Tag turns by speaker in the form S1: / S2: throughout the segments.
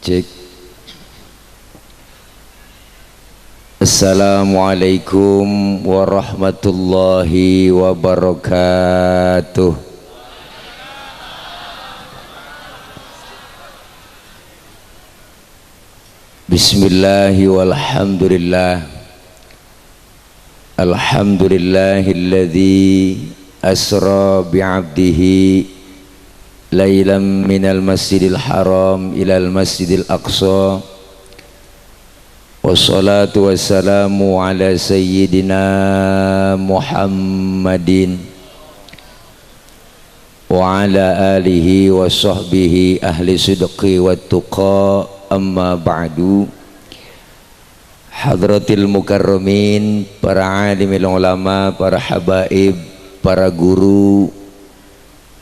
S1: Cek. Assalamualaikum warahmatullahi wabarakatuh. Bismillahi walhamdulillah. Alhamdulillahilladzi asra bi'abdihi lailam minal masjidil haram ilal masjidil aqsa. Wassalatu wassalamu ala sayyidina Muhammadin wa ala alihi wa sahbihi ahli sidqi wa tuqa. Amma ba'du. Hadratil mukarramin, para alimil ulama, para habaib, para guru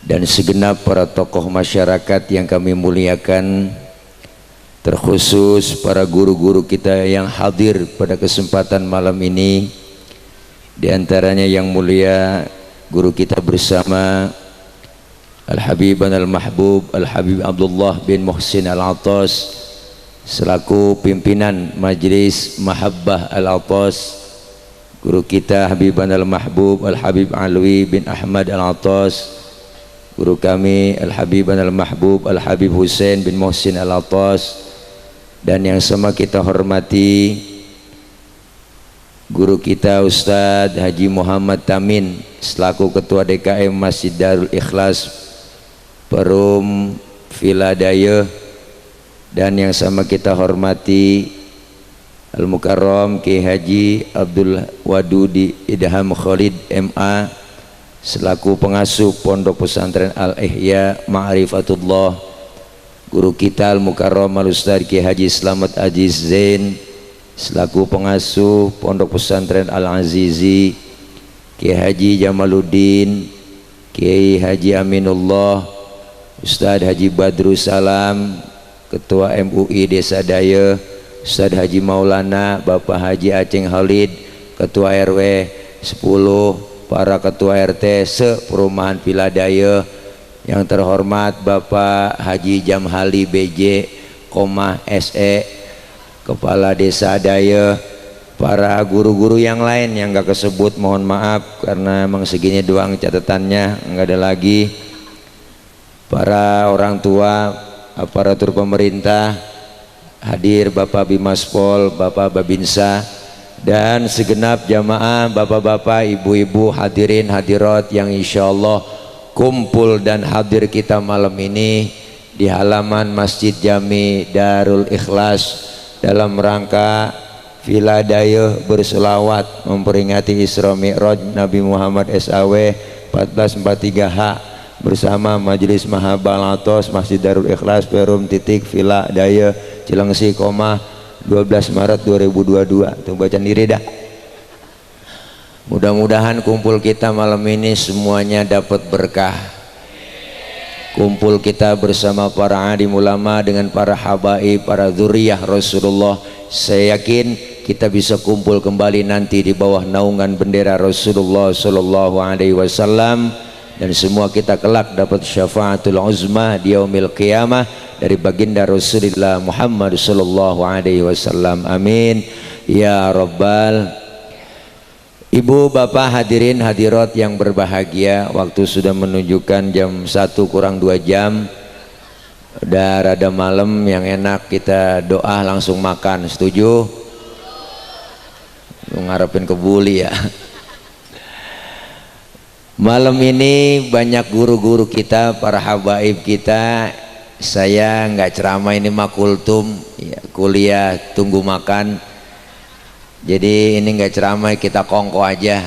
S1: dan segenap para tokoh masyarakat yang kami muliakan, terkhusus para guru-guru kita yang hadir pada kesempatan malam ini. Di antaranya yang mulia guru kita bersama Al-Habiban Al-Mahbub Al-Habib Abdullah bin Muhsin Al-Atas selaku pimpinan Majlis Mahabbah Al-Atas, guru kita Habiban Al-Mahbub Al-Habib Alwi bin Ahmad Al-Atas, guru kami Al-Habiban Al-Mahbub Al-Habib Hussein bin Muhsin Al-Atas, dan yang sama kita hormati guru kita Ustadz Haji Muhammad Tamin selaku Ketua DKM Masjid Darul Ikhlas Perum Villa Daya, dan yang sama kita hormati Al-Mukarram Ki Haji Abdul Wadudi Idham Khalid MA selaku pengasuh Pondok Pesantren Al-Ihya Ma'rifatullah, guru kita Al-Mukarram Al-Ustadz Ki Haji Slamet Aziz Zain selaku pengasuh Pondok Pesantren Al-Azizi, Ki Haji Jamaluddin, Kiai Haji Aminullah, Ustadz Haji Badrus Salam, Ketua MUI Desa Daya, Ustadz Haji Maulana, Bapak Haji Aceng Khalid, Ketua RW 10, para Ketua RT se-Perumahan Villa Daya, yang terhormat Bapak Haji Jamhali BJ, SE, Kepala Desa Daya, para guru-guru yang lain yang gak kesebut mohon maaf karena emang segini doang catatannya, nggak ada lagi. Para orang tua, aparatur pemerintah hadir, Bapak Bimaspol, Bapak Babinsa, dan segenap jamaah bapak-bapak, ibu-ibu, hadirin hadirat yang insya Allah kumpul dan hadir kita malam ini di halaman Masjid Jami Darul Ikhlas dalam rangka Villa Daya berselawat memperingati Isra Mi'raj Nabi Muhammad SAW 1443H bersama Majelis Mahabbah Al-Atas Masjid Darul Ikhlas Perum titik Villa Daya Cilengsi, 12 Maret 2022. Tuh baca diri dah. Mudah-mudahan kumpul kita malam ini semuanya dapat berkah. Kumpul kita bersama para alim ulama dengan para habaib, para dzurriyyah Rasulullah. Saya yakin kita bisa kumpul kembali nanti di bawah naungan bendera Rasulullah sallallahu alaihi wasallam, dan semua kita kelak dapat syafaatul uzma di yaumil qiyamah dari baginda Rasulullah Muhammad sallallahu alaihi wasallam. Amin ya rabbal. Ibu bapak hadirin hadirat yang berbahagia, waktu sudah menunjukkan jam 1 kurang 2 jam, udah rada malam, yang enak kita doa langsung makan. Setuju? Lu ngarepin kebuli ya. Malam ini banyak guru-guru kita, para habaib kita. Saya nggak ceramah, ini mah kultum ya, kuliah tunggu makan. Jadi ini nggak ceramah, kita kongko aja.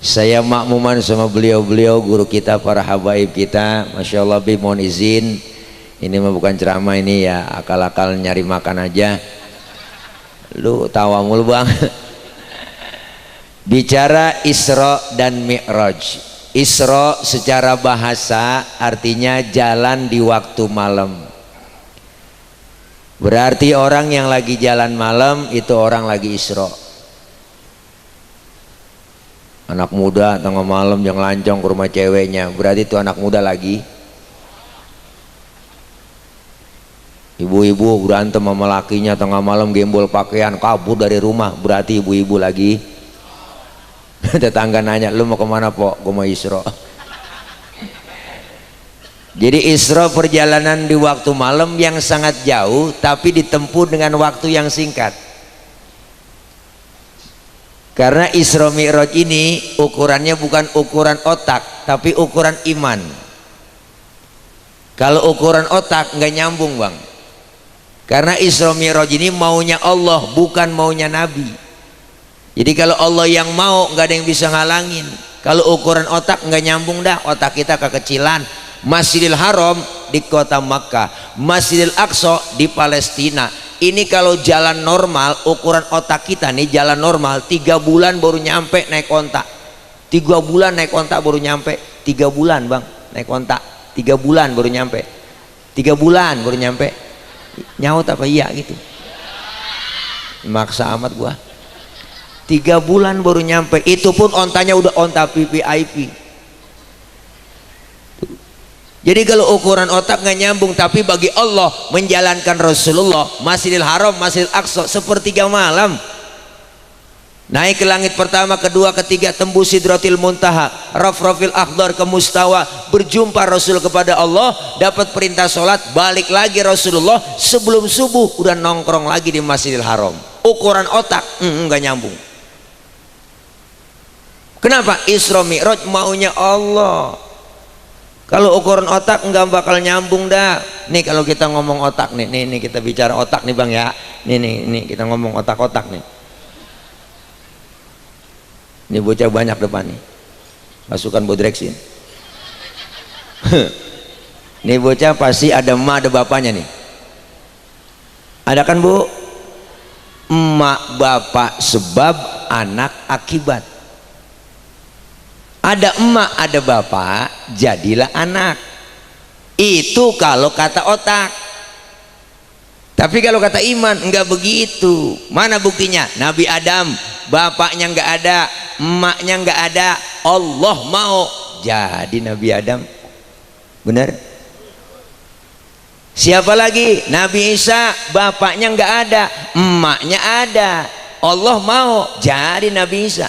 S1: Saya makmuman sama beliau-beliau guru kita, para habaib kita. Masya Allah, Bi, mohon izin, ini mah bukan ceramah, ini ya akal-akal nyari makan aja. Lu tawa mulu bang. Bicara Isra dan Mi'raj. Isra secara bahasa artinya jalan di waktu malam. Berarti orang yang lagi jalan malam itu orang lagi Isra. Anak muda tengah malam yang lancong ke rumah ceweknya, berarti itu anak muda lagi. Ibu-ibu berantem sama lakinya tengah malam, gembol pakaian, kabur dari rumah, berarti ibu-ibu lagi. Tetangga nanya, lu mau kemana Pok? Gue mau Isra. Jadi Isra perjalanan di waktu malam yang sangat jauh, tapi ditempuh dengan waktu yang singkat. Karena Isra Mi'raj ini ukurannya bukan ukuran otak, tapi ukuran iman. Kalau ukuran otak nggak nyambung bang. Karena Isra Mi'raj ini maunya Allah, bukan maunya Nabi. Jadi kalau Allah yang mau, nggak ada yang bisa ngalangin. Kalau ukuran otak nggak nyambung dah, otak kita kekecilan. Masjidil Haram di kota Makkah, Masjidil Aqsa di Palestina. Ini kalau jalan normal, ukuran otak kita nih jalan normal 3 bulan baru nyampe naik ontak. 3 bulan naik ontak baru nyampe. 3 bulan bang naik ontak, 3 bulan baru nyampe. 3 bulan baru nyampe. Nyaut apa iya gitu? Maksa amat gua. 3 bulan baru nyampe. Itu pun ontanya udah onta VVIP. Jadi kalau ukuran otak nggak nyambung, tapi bagi Allah menjalankan Rasulullah Masjidil Haram, Masjidil Aqsa sepertiga malam. Naik ke langit pertama, kedua, ketiga, tembus Sidratil Muntaha, Rafrafil Akhdar ke Mustawa, berjumpa Rasul kepada Allah, dapat perintah sholat, balik lagi Rasulullah sebelum subuh udah nongkrong lagi di Masjidil Haram. Ukuran otak nggak nyambung. Kenapa? Isra Mi'raj maunya Allah. Kalau ukuran otak nggak bakal nyambung dah. Nih kalau kita ngomong otak nih, nih kita bicara otak nih bang ya. Nih kita ngomong otak-otak nih. Ini bocah banyak depan nih. Masukkan bodreksin. Nih bocah pasti ada emak ada bapaknya nih. Ada kan bu? Emak bapak sebab, anak akibat. Ada emak ada bapak, jadilah anak. Itu kalau kata otak. Tapi kalau kata iman enggak begitu. Mana buktinya? Nabi Adam bapaknya enggak ada, emaknya enggak ada, Allah mau jadi Nabi Adam. Benar? Siapa lagi? Nabi Isa bapaknya enggak ada, emaknya ada, Allah mau jadi Nabi Isa.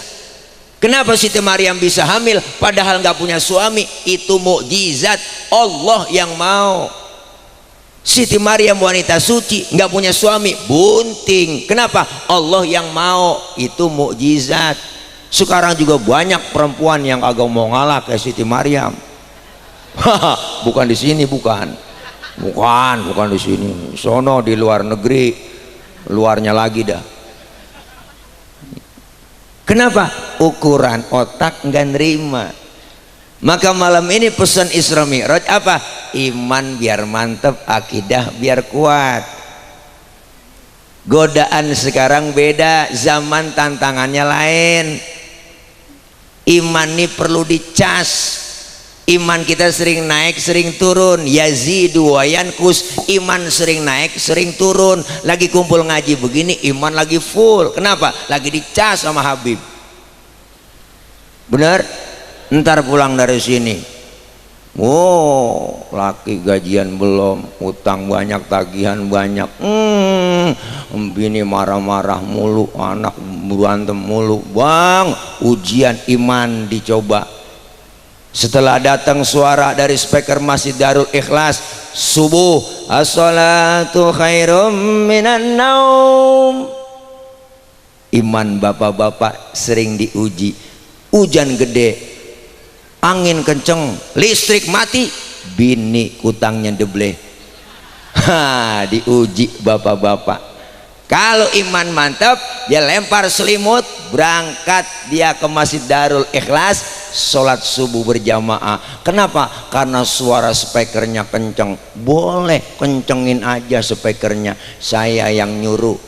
S1: Kenapa Siti Maryam bisa hamil padahal nggak punya suami? Itu mukjizat Allah yang mau. Siti Maryam wanita suci nggak punya suami, bunting. Kenapa? Allah yang mau. Itu mukjizat. Sekarang juga banyak perempuan yang agak mau ngalah kayak Siti Maryam. Bukan di sini, bukan di sini. Sono di luar negeri, luarnya lagi dah. Kenapa? Ukuran otak nggak nerima. Maka malam ini pesan Isra Mi'raj apa? Iman biar mantep, akidah biar kuat. Godaan sekarang beda, zaman tantangannya lain. Iman ini perlu dicas. Iman kita sering naik sering turun, yazidu wa yanqus. Iman sering naik sering turun. Lagi kumpul ngaji begini iman lagi full. Kenapa? Lagi dicas sama Habib. Bener? Ntar pulang dari sini, oh laki gajian belum, utang banyak, tagihan banyak, bini marah-marah mulu, anak berantem mulu. Bang, ujian iman dicoba. Setelah datang suara dari speaker Masjid Darul Ikhlas, subuh, as-salatu khairum minan naum. Iman bapak-bapak sering diuji. Hujan gede, angin kenceng, listrik mati, bini kutangnya debleh. Diuji bapak-bapak. Kalau iman mantap, dia lempar selimut, berangkat dia ke Masjid Darul Ikhlas, sholat subuh berjamaah. Kenapa? Karena suara speakernya kenceng. Boleh kencengin aja speakernya, saya yang nyuruh.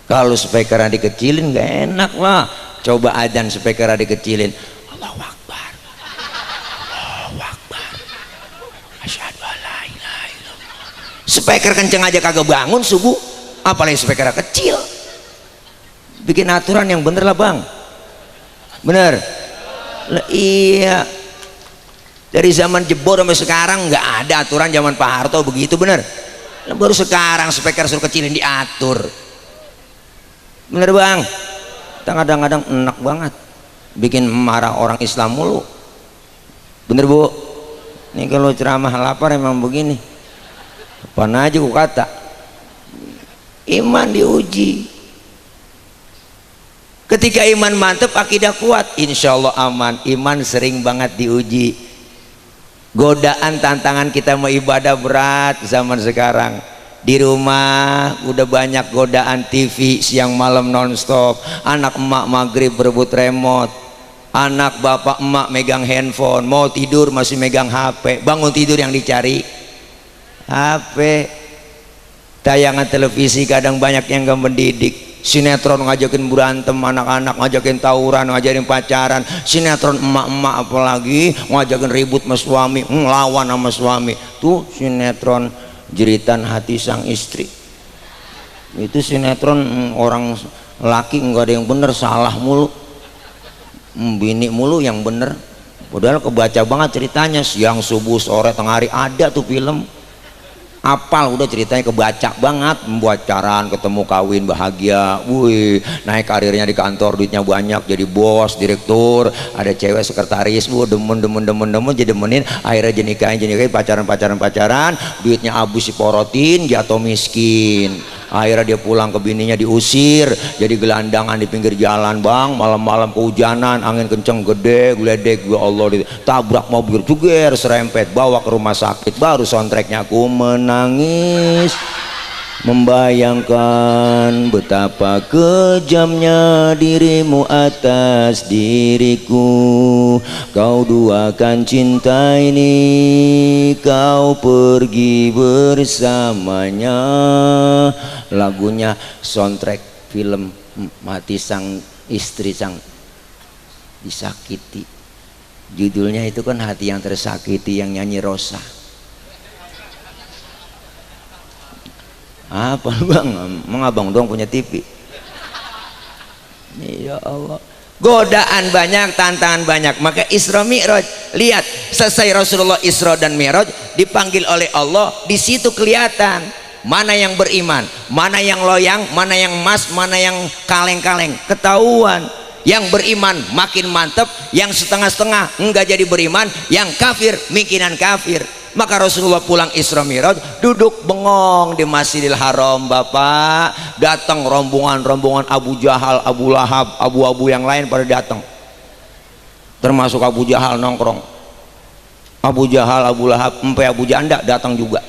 S1: Kalau speakernya dikecilin gak enak lah. Coba adzan speakernya dikecilin, Allahu Akbar, Allahu Akbar, asyhadu an la ilaha illallah. Speaker kenceng aja kagak bangun subuh, apalagi speakernya kecil. Bikin aturan yang bener lah bang. Bener? Iya. Dari zaman jebor sampai sekarang nggak ada aturan. Zaman Pak Harto begitu, bener. Baru sekarang speaker suruh kecilin diatur, bener bang. Kadang-kadang enak banget bikin marah orang Islam mulu, bener bu. Ini kalau ceramah lapar emang begini. Apa aja ku kata, iman diuji. Ketika iman mantep, akidah kuat, insya Allah aman. Iman sering banget diuji. Godaan tantangan kita mau ibadah berat zaman sekarang. Di rumah udah banyak godaan TV siang malam nonstop. Anak emak maghrib berebut remote, anak bapak emak megang handphone, mau tidur masih megang HP. Bangun tidur yang dicari HP. Tayangan televisi kadang banyak yang gak mendidik. Sinetron ngajakin berantem anak-anak, ngajakin tawuran, ngajakin pacaran. Sinetron emak-emak apalagi ngajakin ribut sama suami, ngelawan sama suami. Tuh sinetron jeritan hati sang istri. Itu sinetron orang laki nggak ada yang bener, salah mulu. Bini mulu yang bener. Padahal kebaca banget ceritanya, siang subuh sore tengah hari ada tuh film. Apal udah ceritanya, kebaca banget. Membuat pacaran, ketemu, kawin, bahagia, wih, naik karirnya di kantor, duitnya banyak, jadi bos, direktur, ada cewek sekretaris, demen jadi demenin, akhirnya jadi nikahin, pacaran, duitnya habis diporotin, jatuh miskin. Akhirnya dia pulang ke bininya diusir, jadi gelandangan di pinggir jalan bang, malam-malam kehujanan, angin kenceng gede, geledek, ya Allah, tabrak mobil, juger, serempet, bawa ke rumah sakit. Baru soundtracknya aku menangis, membayangkan betapa kejamnya dirimu atas diriku. Kau duakan cinta ini, kau pergi bersamanya. Lagunya soundtrack film mati sang istri, sang disakiti. Judulnya itu kan Hati yang Tersakiti, yang nyanyi Rosa. Apa bang? Emang abang doang punya TV? Ya Allah, godaan banyak, tantangan banyak. Maka Isra Mi'raj, lihat selesai Rasulullah Isra dan Mi'raj, dipanggil oleh Allah. Di situ kelihatan mana yang beriman, mana yang loyang, mana yang emas, mana yang kaleng-kaleng. Ketahuan. Yang beriman makin mantep, yang setengah-setengah enggak jadi beriman, yang kafir mikiran kafir. Maka Rasulullah pulang Isra Mi'raj, duduk bengong di Masjidil Haram. Bapak, datang rombongan Abu Jahal, Abu Lahab, abu-abu yang lain pada datang, termasuk Abu Jahal nongkrong. Abu Jahal, Abu Lahab, empe Abu Janda datang juga.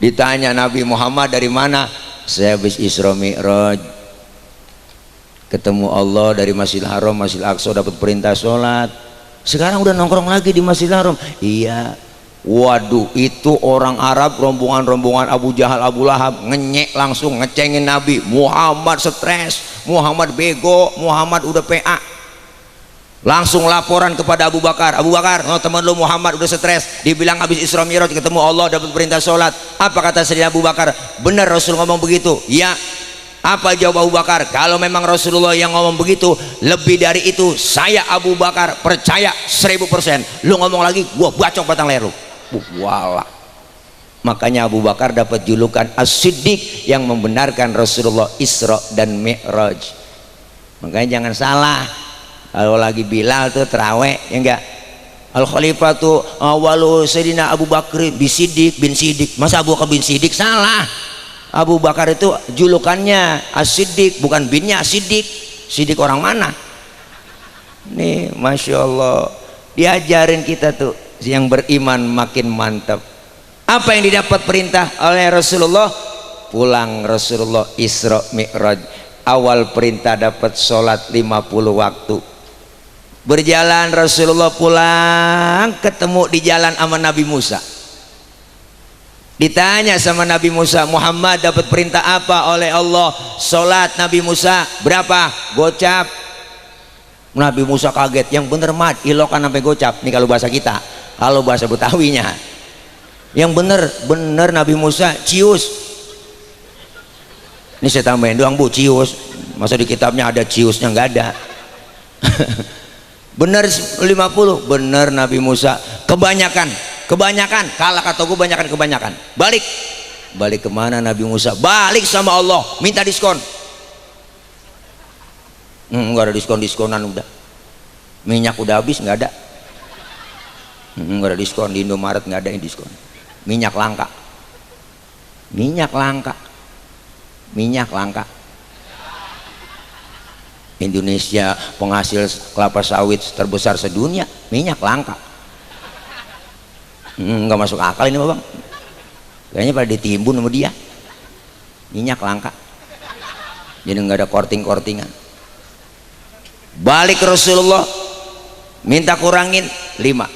S1: Ditanya Nabi Muhammad dari mana? Saya habis Isra Mi'raj, ketemu Allah dari Masjidil Haram, Masjidil Aqsa, dapat perintah sholat. Sekarang udah nongkrong lagi di Masjidil Haram. Iya. Waduh, itu orang Arab, rombongan Abu Jahal, Abu Lahab, ngenyek langsung, ngecengin Nabi. Muhammad stres, Muhammad bego, Muhammad udah PA. Langsung laporan kepada Abu Bakar. Abu Bakar, oh, teman lu Muhammad udah stres, dibilang habis Isra Mi'raj ketemu Allah, dapat perintah sholat. Apa kata Sayyidina Abu Bakar? Benar Rasul ngomong begitu? Ya. Apa jawab Abu Bakar? Kalau memang Rasulullah yang ngomong begitu, lebih dari itu saya Abu Bakar percaya 1000%. Lu ngomong lagi, gua bacok batang leher lu. Wala. Makanya Abu Bakar dapat julukan As-Siddiq, yang membenarkan Rasulullah Isra dan Mi'raj. Makanya jangan salah, kalau lagi Bilal tuh terawih, ya enggak, Al Khalifah tuh awalu Sayyidina Abu Bakar bin Siddiq. Masa Abu Bakar bin Siddiq? Salah. Abu Bakar itu julukannya As-Siddiq, bukan binnya As-Siddiq. Siddiq orang mana? Nih, Masya Allah, diajarin kita tuh, yang beriman makin mantap. Apa yang didapat perintah oleh Rasulullah? Pulang Rasulullah Isra Mi'raj, awal perintah dapat sholat 50 waktu. Berjalan Rasulullah pulang, ketemu di jalan sama Nabi Musa. Ditanya sama Nabi Musa, Muhammad dapat perintah apa oleh Allah? Sholat. Nabi Musa, berapa? Gocap. Nabi Musa kaget, yang bener mat, ilokan sampai gocap. Ini kalau bahasa kita, kalau bahasa Betawinya, yang bener Nabi Musa cius. Ini saya tambahin doang bu, cius. Masa di kitabnya ada ciusnya? Nggak ada. bener 50, bener Nabi Musa. Kebanyakan kalah kata gue, kebanyakan. Balik kemana Nabi Musa? Balik sama Allah, minta diskon. Enggak ada diskonan udah. Minyak udah habis, nggak ada. Enggak ada diskon di Indomaret, nggak ada yang diskon. Minyak langka. Indonesia penghasil kelapa sawit terbesar sedunia, minyak langka. Nggak masuk akal ini bang. Kayaknya pada ditimbun sama dia. Minyak langka. Jadi nggak ada kortingan. Balik ke Rasulullah, minta kurangin 5.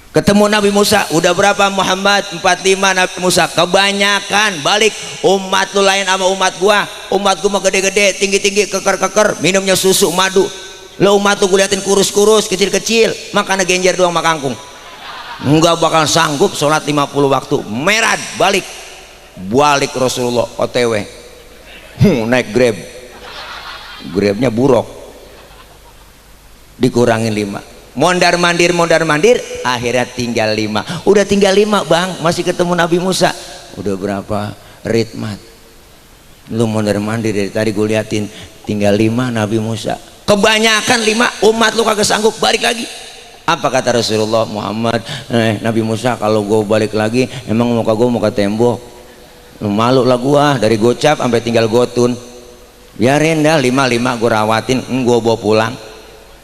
S1: Ketemu Nabi Musa, udah berapa Muhammad? 45. Nabi Musa, kebanyakan. Balik, umat lu lain sama umat gua. Umat gua mah gede-gede, tinggi-tinggi, keker-keker, minumnya susu madu. Lo umat tuh gue liatin kurus-kurus, kecil-kecil, makannya genjer doang sama kangkung. Enggak bakal sanggup sholat 50 waktu. Merad, balik Rasulullah OTW. Naik Grabnya buruk, dikurangin 5. Mondar mandir, akhirnya tinggal 5. Udah tinggal 5 bang, masih ketemu Nabi Musa. Udah berapa ritmat? Lu mondar mandir dari tadi gue liatin, tinggal 5 Nabi Musa. Kebanyakan 5, umat lu kagak sanggup, balik lagi. Apa kata Rasulullah Muhammad? Nabi Musa, kalau gue balik lagi, emang muka gue muka tembok. Malu lah gue, dari gocap sampai tinggal gotun. Biarin dah 5 gue rawatin, gue bawa pulang.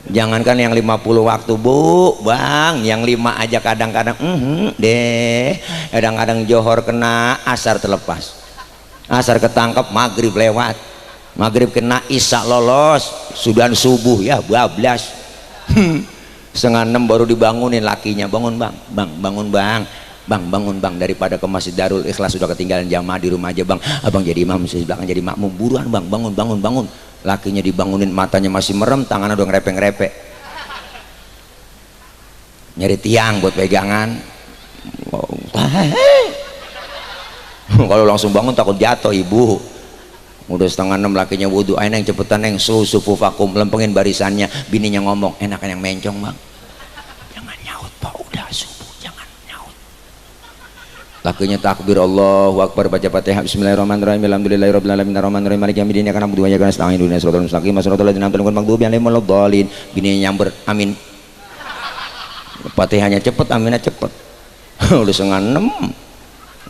S1: Jangankan yang 50 waktu bu bang, yang 5 aja kadang-kadang kadang-kadang johor kena, asar terlepas, asar ketangkep, maghrib lewat, maghrib kena, isya lolos, sudan subuh ya bablas. 5:30 baru dibangunin lakinya, bangun bang, bangun bang, daripada ke Masjid Darul Ikhlas sudah ketinggalan jamaah di rumah aja bang, abang jadi imam, di belakang jadi makmum, buruan bang, bangun. Lakinya dibangunin, matanya masih merem, tangannya udah ngerepek nyari tiang buat pegangan. Kalau langsung bangun takut jatuh ibu. Udah 5:30 lakinya wudhu, ayo neng cepetan neng, sufu vakum, lempengin barisannya. Bininya ngomong, enakan yang mencong bang, jangan nyaut pak, udah subuh jangan nyaut. Lakinya takbir Allahu Akbar, baca Fatihah, bismillahirrahmanirrahim, alhamdulillahirabbil alamin, arrahmanirrahim, maliki yaumiddin, iyyaka na'budu wa iyyaka nasta'in, ihdinas siratal mustaqim, siratal ladzina an'amta 'alaihim ghairil maghdubi 'alaihim waladdallin. Bininya nyamber, amin. Fatihahnya cepet, aminnya cepet. Udah 5:30.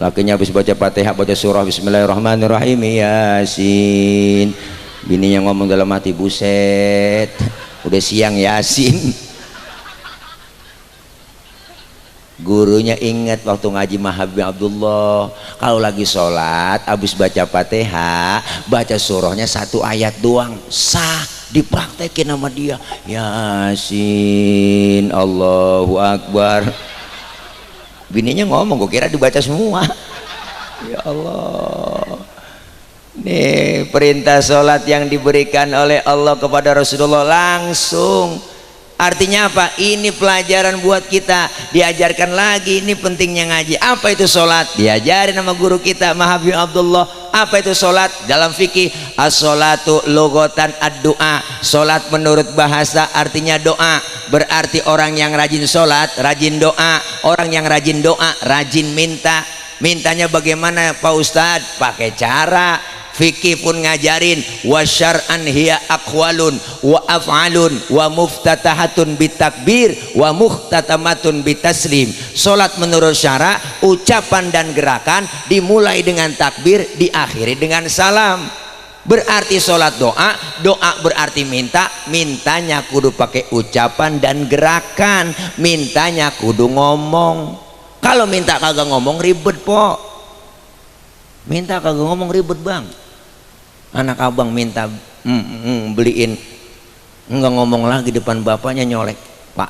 S1: Lakinya habis baca Fatihah, baca surah bismillahirrahmanirrahim, Yasin. Bininya ngomong dalam hati, buset, udah siang Yasin. Gurunya ingat waktu ngaji Mahabib Abdullah, kalau lagi sholat habis baca Fatihah, baca surahnya 1 ayat doang, sah, dipraktekin sama dia. Yasin, Allahu Akbar. Bininya ngomong, gue kira dibaca semua. Ya Allah, nih perintah sholat yang diberikan oleh Allah kepada Rasulullah langsung. Artinya apa? Ini pelajaran buat kita, diajarkan lagi. Ini pentingnya ngaji. Apa itu sholat? Diajarin sama guru kita Mahabib Abdullah. Apa itu sholat? Dalam fikih, as-sholatu logotan ad-doa. Sholat menurut bahasa artinya doa. Berarti orang yang rajin sholat, rajin doa. Orang yang rajin doa, rajin minta. Mintanya bagaimana Pak Ustadz? Pakai cara. Fikih pun ngajarin, wa syar'an hiya aqwalun wa af'alun wa muftatahatun bitakbir wa muhtatamatun bitaslim. Salat menurut syara, ucapan dan gerakan dimulai dengan takbir, diakhiri dengan salam. Berarti salat doa, doa berarti minta, mintanya kudu pakai ucapan dan gerakan, mintanya kudu ngomong. Kalau minta kagak ngomong ribet po, minta kagak ngomong ribet bang. Anak abang minta beliin, enggak ngomong lagi depan bapaknya, nyolek, pak,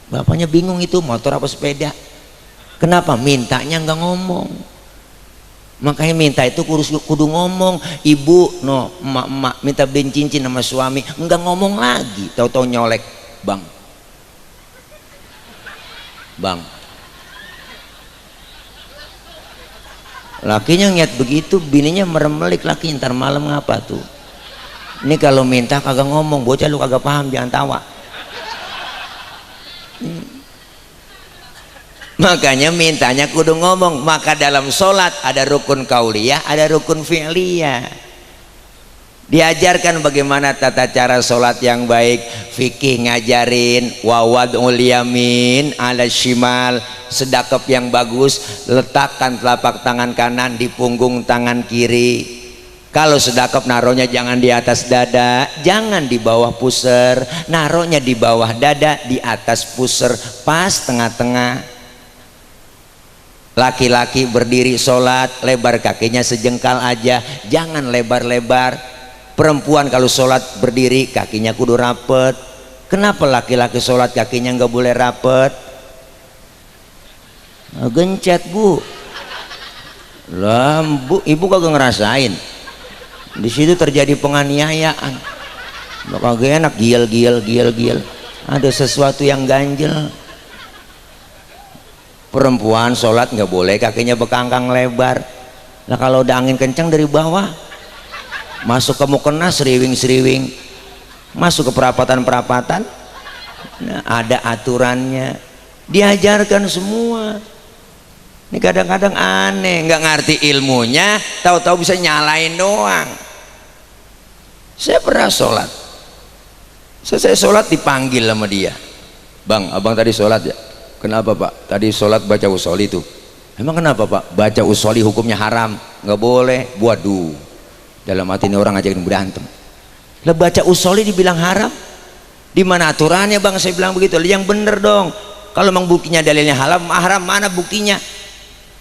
S1: bapaknya bingung itu motor apa sepeda, kenapa mintanya enggak ngomong. Makanya minta itu kudu ngomong. Ibu no, emak minta beliin cincin sama suami, enggak ngomong lagi, tahu-tahu nyolek, bang, lakinya ngeliat begitu, bininya meremelik, laki ntar malam ngapa tuh, Ini kalau minta kagak ngomong, bocah lu kagak paham, jangan tawa. Makanya mintanya kudu ngomong. Maka dalam sholat ada rukun kauliyah, ada rukun fi'liyah. Diajarkan bagaimana tata cara sholat yang baik. Fikih ngajarin wawad'ul yamin ala shimal, sedekap yang bagus letakkan telapak tangan kanan di punggung tangan kiri. Kalau sedekap naruhnya jangan di atas dada, jangan di bawah pusar, naruhnya di bawah dada, di atas pusar, pas tengah-tengah. Laki-laki berdiri sholat lebar kakinya sejengkal aja, jangan lebar-lebar. Perempuan kalau sholat berdiri kakinya kudu rapet. Kenapa laki-laki sholat kakinya nggak boleh rapet? Gencet bu. Lah bu, ibu kagak ngerasain. Di situ terjadi penganiayaan. Kagak enak, giel. Ada sesuatu yang ganjel. Perempuan sholat nggak boleh kakinya bekangkang lebar. Nah kalau udah angin kencang dari bawah, masuk ke mukena seriwing, masuk ke perapatan, nah, ada aturannya, diajarkan semua. Ini kadang-kadang aneh, nggak ngerti ilmunya, tahu-tahu bisa nyalain doang. Saya pernah sholat, saya sholat dipanggil sama dia, bang, abang tadi sholat ya? Kenapa pak? Tadi sholat baca usoli tuh. Emang kenapa pak? Baca usoli hukumnya haram, nggak boleh. Waduh, dalam hati ini orang ngajakin berantem. Lah baca usoli dibilang haram, di mana aturannya bang? Saya bilang begitu. Yang bener dong. Kalau memang buktinya dalilnya haram, mana buktinya?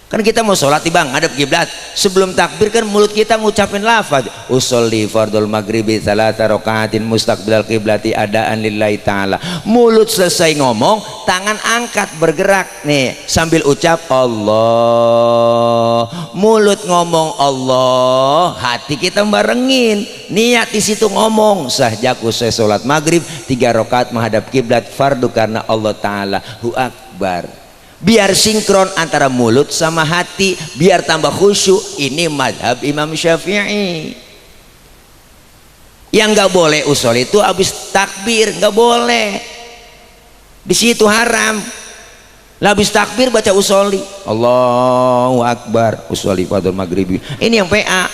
S1: Kan kita mau sholat nih bang, ngadep kiblat. Sebelum takbir kan mulut kita ngucapin lafaz usolli fardul maghribi salata rakaatin mustaqbilal qiblati adaan lillahi ta'ala. Mulut selesai ngomong, tangan angkat bergerak nih sambil ucap Allah. Mulut ngomong Allah, hati kita barengin. Niat di situ ngomong sahjaku saya sholat maghrib 3 rakaat menghadap kiblat fardu karena Allah Ta'ala hu akbar. Biar sinkron antara mulut sama hati, biar tambah khusyuk. Ini madhab Imam Syafi'i. Yang nggak boleh usul itu habis takbir, nggak boleh. Di situ haram. Lah habis takbir baca usoli, Allahu Akbar, usoli fardhu maghribi. Ini yang PA.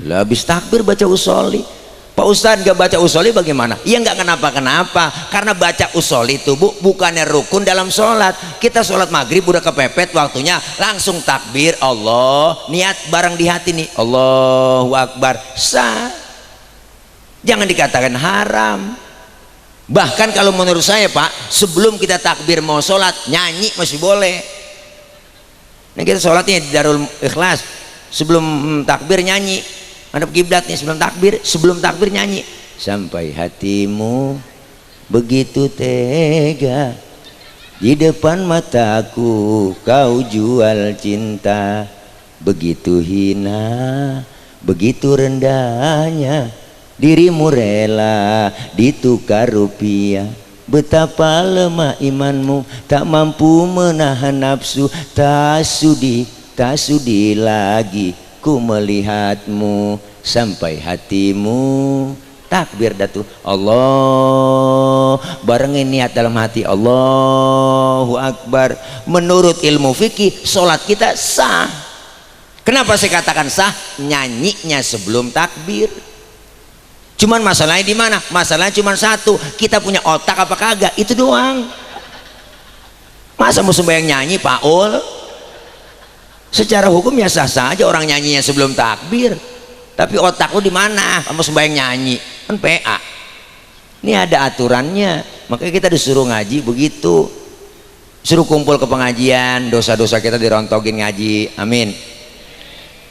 S1: Lah habis takbir baca usoli. Pak Ustadz gak baca usoli bagaimana? Ya nggak kenapa-kenapa, karena baca usoli itu bu, bukannya rukun dalam sholat. Kita sholat maghrib udah kepepet waktunya, langsung takbir Allah, niat bareng di hati nih Allahu Akbar, sah. Jangan dikatakan haram. Bahkan kalau menurut saya pak, sebelum kita takbir mau sholat, nyanyi masih boleh. Nah kita sholatnya di Darul Ikhlas, sebelum takbir nyanyi, hadap kiblat nih sebelum takbir nyanyi sampai hatimu begitu tega di depan mataku kau jual cinta, begitu hina begitu rendahnya dirimu rela ditukar rupiah. Betapa lemah imanmu tak mampu menahan nafsu, tak sudi lagi ku melihatmu sampai hatimu takbir datu Allah, barengin niat dalam hati Allahu Akbar. Menurut ilmu fikih sholat kita sah. Kenapa saya katakan sah? Nyanyinya sebelum takbir. Cuman masalahnya di mana? Masalahnya cuma satu, kita punya otak apa kagak, itu doang. Masa mau sembahyang nyanyi Paul? Secara hukum ya sah-sah aja orang nyanyinya sebelum takbir, tapi otak lu di mana? Kamu sembahyang nyanyi kan PA. Ini ada aturannya, makanya kita disuruh ngaji begitu, suruh kumpul ke pengajian, dosa-dosa kita dirontogin ngaji. Amin.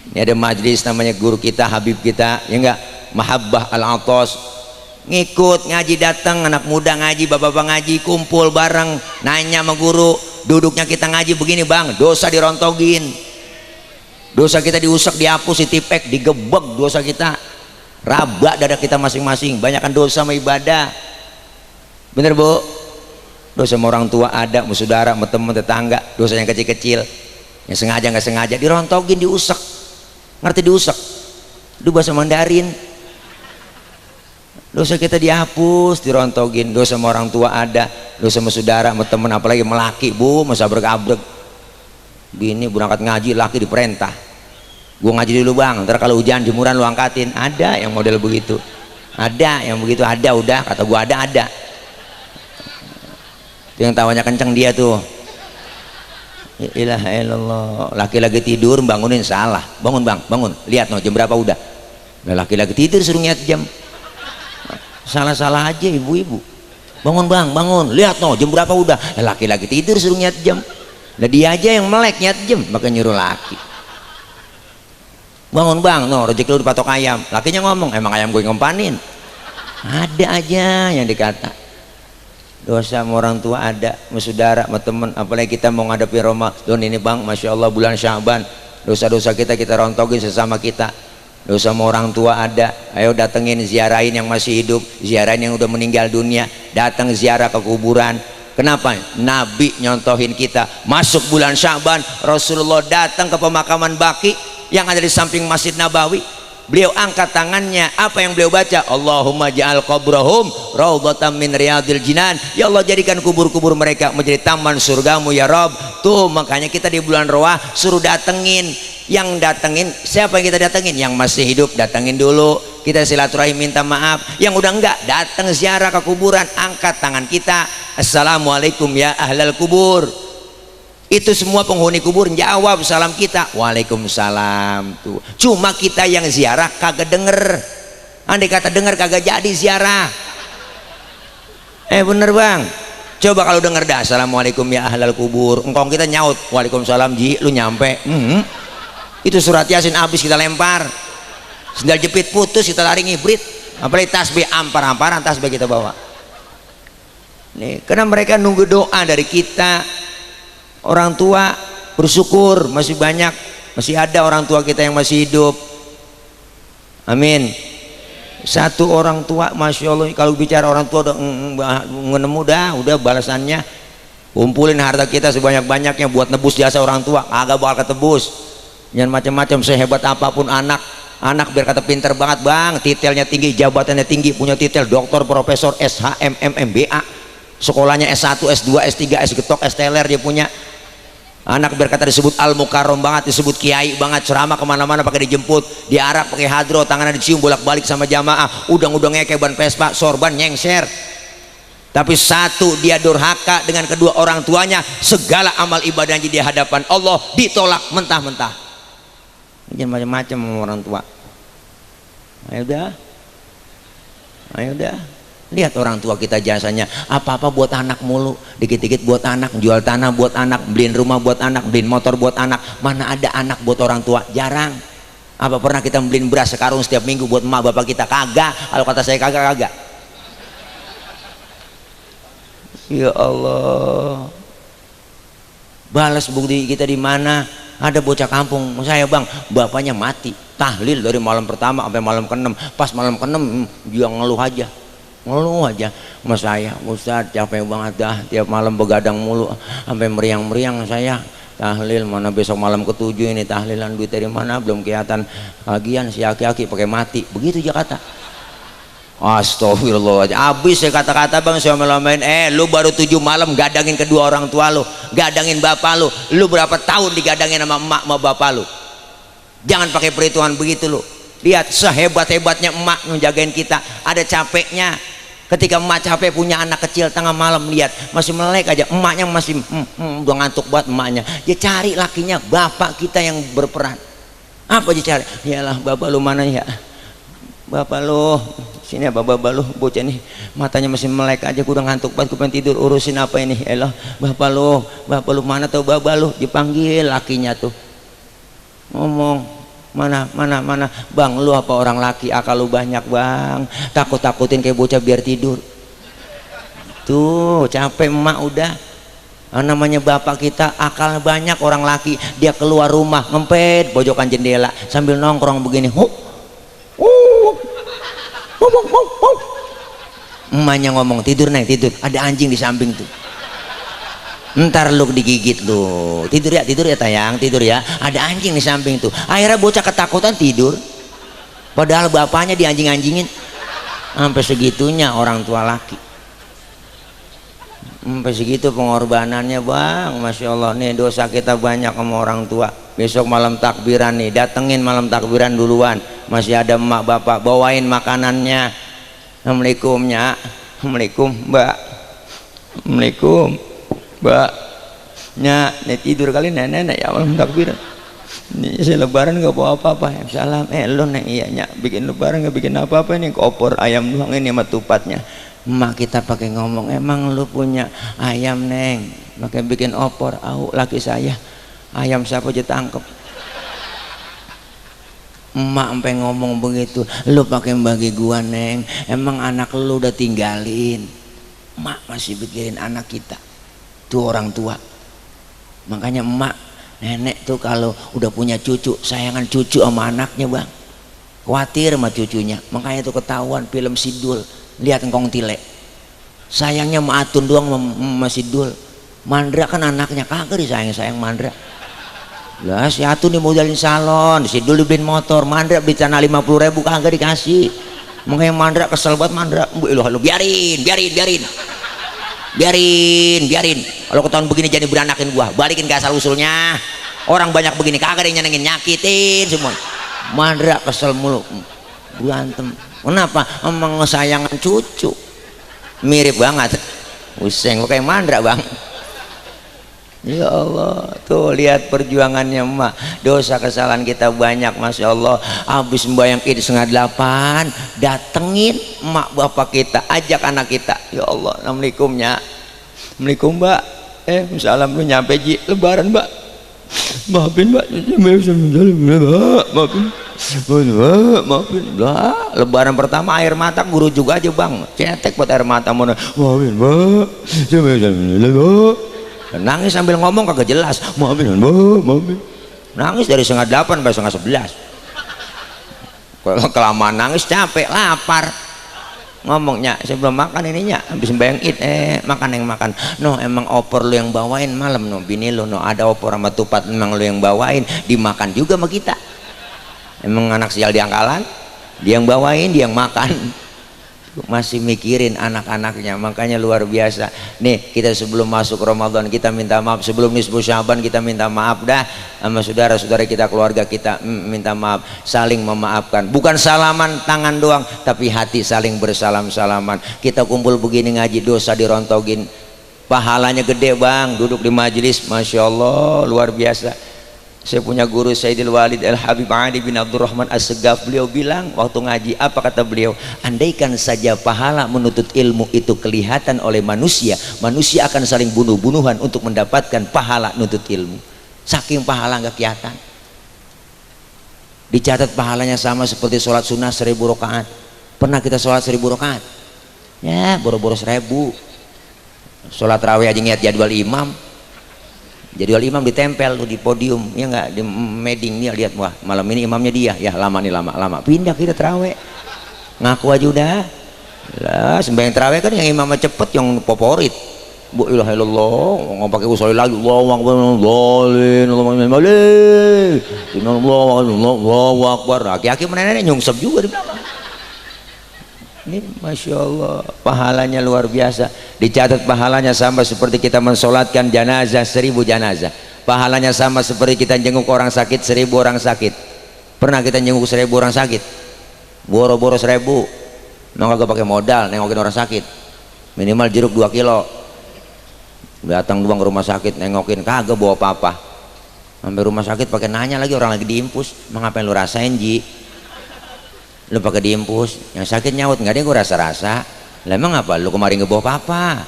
S1: Ini ada majlis namanya guru kita, Habib kita, ya enggak, Mahabbah Al-Atos, ngikut ngaji, datang anak muda ngaji, bapak-bapak ngaji, kumpul bareng, nanya sama guru, duduknya kita ngaji begini bang, dosa dirontogin. Dosa kita diusap, dihapus, ditipek, digebek dosa kita, rabak dada kita masing-masing. Banyakkan dosa sama ibadah. Bener bu? Dosa sama orang tua ada, sama saudara, sama teman, tetangga, dosa yang kecil-kecil, yang sengaja nggak sengaja dirontogin, diusap. Ngerti diusap? Itu bahasa Mandarin. Dosa kita dihapus, dirontogin. Dosa sama orang tua ada, dosa sama saudara, sama temen, apalagi melaki, bu, masa abrek-abrek. Bini berangkat ngaji, laki diperintah. Gua ngaji dulu bang, ntar kalau hujan jemuran lu angkatin. Ada yang model begitu. Ada yang begitu, ada udah. Kata gua ada. Itu yang tawanya kenceng dia tuh. Ilaha illallah. Laki-laki tidur bangunin salah. Bangun bang, bangun. Lihat no jam berapa udah. Nah, laki-laki tidur suruh ngiat jam. Salah-salah aja ibu-ibu. Bangun bang, bangun. Lihat no jam berapa udah. Laki-laki tidur suruh ngiat jam. Nah dia aja yang melek ngiat jam, maka nyuruh laki. Bangun bang, no rezeki lu dipatok ayam. Lakinya ngomong, emang ayam gue ngempanin. Ada aja yang dikata. Dosa sama orang tua ada, sama saudara, sama temen. Apalagi kita mau ngadepi Ramadan ini bang, Masya Allah bulan Syaban. Dosa-dosa kita rontogin sesama kita. Dosa sama orang tua ada. Ayo datengin, ziarahin yang masih hidup, ziarahin yang udah meninggal dunia. Datang ziarah ke kuburan. Kenapa? Nabi nyontohin kita. Masuk bulan Syaban, Rasulullah datang ke pemakaman Baqi yang ada di samping Masjid Nabawi. Beliau angkat tangannya, apa yang beliau baca? Allahumma ja'al qabrahum raudhatan min riyadil jinan. Ya Allah, jadikan kubur-kubur mereka menjadi taman surgamu ya Rabb. Tuh makanya kita di bulan Roah suruh datengin. Yang datengin, siapa yang kita datengin? Yang masih hidup datengin dulu, kita silaturahim minta maaf. Yang udah enggak, datang ziarah ke kuburan, angkat tangan kita, assalamualaikum ya ahlal kubur. Itu semua penghuni kubur jawab salam kita, waalaikumsalam. Tuh cuma kita yang ziarah kagak denger. Andai kata denger kagak jadi ziarah. Bener bang, coba kalau denger dah assalamualaikum ya ahlal kubur, engkong kita nyaut waalaikumsalam ji, lu nyampe. Itu surat Yasin habis kita lempar, sendal jepit putus kita lari ngibrit. Apalagi tasbih ampar-amparan tasbih kita bawa nih, karena mereka nunggu doa dari kita. Orang tua bersyukur masih banyak, masih ada orang tua kita yang masih hidup. Amin. Satu orang tua, Masya Allah, kalau bicara orang tua udah ngenemu udah balasannya. Kumpulin harta kita sebanyak-banyaknya buat nebus jasa orang tua, agak bakal ketebus. Jangan macam-macam, sehebat apapun anak biar kata pinter banget bang, titelnya tinggi, jabatannya tinggi, punya titel doktor, profesor, SHM, MBA, sekolahnya S1, S2, S3, S getok, S teler dia punya. Anak biar kata disebut al-mukarram banget, disebut kiai banget, ceramah kemana-mana pakai dijemput, diarak pakai hadro, tangannya dicium bolak-balik sama jamaah, udang-udangnya kayak ban Vespa, sorban nyengser. Tapi satu, dia durhaka dengan kedua orang tuanya, segala amal ibadahnya di hadapan Allah ditolak mentah-mentah. Jangan macam-macam sama orang tua. Ayo udah, lihat orang tua kita jasanya apa-apa buat anak mulu, dikit-dikit buat anak, jual tanah buat anak, beliin rumah buat anak, beliin motor buat anak. Mana ada anak buat orang tua? Jarang. Apa pernah kita beliin beras sekarung setiap minggu buat emak bapak kita? Kagak. Kalau kata saya kagak. Ya Allah, balas bukti kita di mana? Ada bocah kampung saya bang, bapaknya mati, tahlil dari malam pertama sampai malam ke-6. Pas malam ke-6 dia ngeluh aja sama saya, Ustadz capek banget dah, tiap malam begadang mulu sampai meriang-meriang saya. Tahlil mana besok malam ke-7 ini tahlilan, duit dari mana belum kelihatan, lagian si aki-aki pakai mati, begitu dia kata. Astagfirullahaladzim, habis saya kata-kata bang, saya melamain, lu baru 7 malam gadangin kedua orang tua lu, gadangin bapak lu berapa tahun digadangin sama emak sama bapak lu? Jangan pakai perhitungan begitu lu. Lihat sehebat-hebatnya emak ngejagain kita, ada capeknya. Ketika emak capek punya anak kecil tengah malam, lihat masih melek aja, emaknya masih udah ngantuk buat emaknya, dia cari lakinya, bapak kita yang berperan. Apa dia cari? Yalah bapak lu mana ya, bapak lu sini, bapak lu bocah nih matanya masih melek aja, udah ngantuk banget, pengen tidur, urusin apa ini? Elah bapak lu mana, tahu bapak lu? Dipanggil lakinya tuh, ngomong, mana bang, lu apa orang laki, akal lu banyak bang, takut-takutin kayak bocah biar tidur. Tuh capek emak udah. Namanya bapak kita akal banyak, orang laki, dia keluar rumah ngempet pojokan jendela sambil nongkrong begini, emaknya ngomong, tidur neng, tidur, ada anjing di samping tuh, ntar lu digigit lu, tidur ya tayang, tidur ya, ada anjing di samping tuh. Akhirnya bocah ketakutan tidur. padahal bapaknya dianjing-anjingin. Sampai segitunya orang tua laki, sampai segitu pengorbanannya bang. Masya Allah, nih dosa kita banyak sama orang tua. Besok malam takbiran nih, datengin malam takbiran duluan, masih ada emak bapak, bawain makanannya. Assalamualaikum nya, assalamualaikum mbak, assalamualaikum mbak nya. Nih tidur kali nenek ya malam takbiran. Ini saya lebaran nggak bawa apa-apa. Salam, lo neng, iya nya, bikin lebaran nggak bikin apa-apa, ini opor ayam doang ini sama tupatnya. Emak kita pakai ngomong, emang lu punya ayam neng, pakai bikin opor. Au laki saya, ayam siapa aja tangkep. Emak sampai ngomong begitu, lu pakai bagi gua neng, emang anak lu udah tinggalin. Emak masih pikirin anak kita, tuh orang tua. Makanya emak, nenek tuh kalau udah punya cucu, sayangan cucu sama anaknya bang, khawatir sama cucunya. Makanya tuh ketahuan film Sidul, lihat engkong tile, sayangnya sama Atun doang sama Sidul. Mandra kan anaknya kagak disayang Mandra. Lah si Atun dimodalin salon, Sidul dibeliin motor, Mandra beli tanah 50.000 kagak dikasih. Makanya Mandra kesel banget. Mandra, lu biarin. Kalau ketahuan begini jadi beranakin gua, balikin ke asal usulnya. Orang banyak begini kagak ada yang nyenengin, nyakitin semua. Mandra kesel mulu, berantem. Kenapa? Emang sayangan cucu, mirip banget. Useng kayak Mandra bang. Ya Allah, tuh lihat perjuangannya emak. Dosa kesalahan kita banyak, masya Allah. Habis sembahyang Id 7:30, datengin emak bapak kita, ajak anak kita. Ya Allah, assalamualaikum nya, assalamualaikum mbak. Salam lu nyampe ji lebaran mbak. Maafin mbak, maafin. Lah, lebaran pertama air mata guru juga aja bang, cetek buat air mata. Maafin mbak, nangis sambil ngomong kagak jelas. Maafin. Nangis dari 7:30 sampai 10:30. Kalau kelamaan nangis capek, lapar. Ngomongnya sebelum makan ininya, habis sembahyang Id, makan. No, emang opor lu yang bawain malam, no bini lu, no ada opor sama tupat, emang lu yang bawain, dimakan juga sama kita. Emang anak sial diangkalan, dia yang bawain, dia yang makan. Masih mikirin anak-anaknya. Makanya luar biasa nih, kita sebelum masuk Ramadan kita minta maaf, sebelum nisfu Syaban kita minta maaf dah sama saudara-saudara kita, keluarga kita, minta maaf, saling memaafkan. Bukan salaman tangan doang, tapi hati saling bersalam-salaman. Kita kumpul begini ngaji, dosa dirontogin, pahalanya gede bang. Duduk di majelis, masya Allah luar biasa. Saya punya guru Sayyidil Walid Al-Habib Ali bin Abdurrahman As-Segaf. Beliau bilang waktu ngaji, apa kata beliau? Andaikan saja pahala menuntut ilmu itu kelihatan oleh manusia, manusia akan saling bunuh-bunuhan untuk mendapatkan pahala nuntut ilmu. Saking pahala nggak kelihatan. Dicatat pahalanya sama seperti sholat sunnah 1000 rakaat. Pernah kita sholat 1000 rakaat? Ya boro-boro 1000. Sholat raweh aja ngeliat jadwal imam. Jadwal imam ditempel tuh di podium, ya nggak, di meding nih, lihat wah malam ini imamnya dia, ya lama nih, lama pindah kita terawih, ngaku aja udah lah. Sembahyang terawih kan yang imamnya cepet, yang favorit, bu ilaha illallah, nggak pakai usul lagi, Allahu akbar. Aki-aki menenek nyungsep juga di belakang. Ini masya Allah pahalanya luar biasa. Dicatat pahalanya sama seperti kita mensolatkan jenazah 1000 jenazah. Pahalanya sama seperti kita jenguk orang sakit 1000 orang sakit. Pernah kita jenguk 1000 orang sakit? Boro-boro 1000. Nggak pakai modal nengokin orang sakit. Minimal jeruk 2 kilo. Datang doang ke rumah sakit nengokin, kagak bawa apa-apa. Sampai rumah sakit pakai nanya lagi, orang lagi diimpus. Ngapain lu rasain ji? Lu pakai diimpus, yang sakit nyaut, nggak ada yang gue rasa-rasa. Lah emang apa? Lu kemarin nggak bawa apa-apa.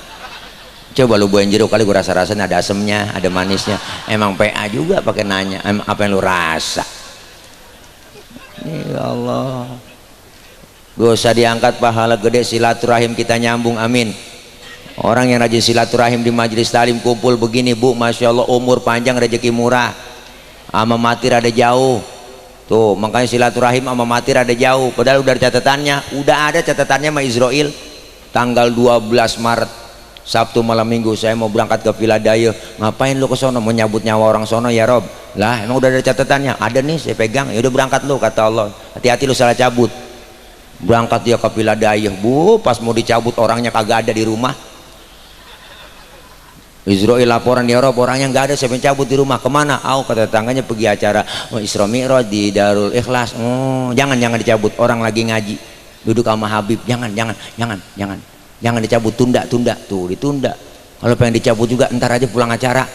S1: Coba lu bawain jeruk kali, gue rasa-rasanya ada asemnya, ada manisnya. Emang PA juga pakai nanya, emang apa yang lu rasa? Ya Allah, gak usah diangkat pahala gede, silaturahim kita nyambung, amin. Orang yang rajin silaturahim di majelis talim kumpul begini bu, masya Allah umur panjang, rezeki murah, ama mati rada jauh. Tuh makanya silaturahim sama mati rada jauh, padahal udah ada catatannya sama Israel. Tanggal 12 Maret Sabtu malam minggu saya mau berangkat ke Philadelphia. Ngapain lu ke sono? Mau nyabut nyawa orang sono ya Rob? Lah emang udah ada catatannya? Ada nih, saya pegang. Ya udah berangkat lu, kata Allah. hati-hati lu salah cabut. Berangkat dia ke Piladayah, Bu, pas mau dicabut orangnya kagak ada di rumah. Israel laporan, ya Rob, orangnya nggak ada, siapa yang cabut di rumah, kemana? Kata tetangganya pergi acara Isra Mi'raj di Darul Ikhlas. Jangan dicabut, orang lagi ngaji duduk sama Habib. Jangan dicabut, tunda tuh, ditunda. Kalau pengen dicabut juga ntar aja pulang acara.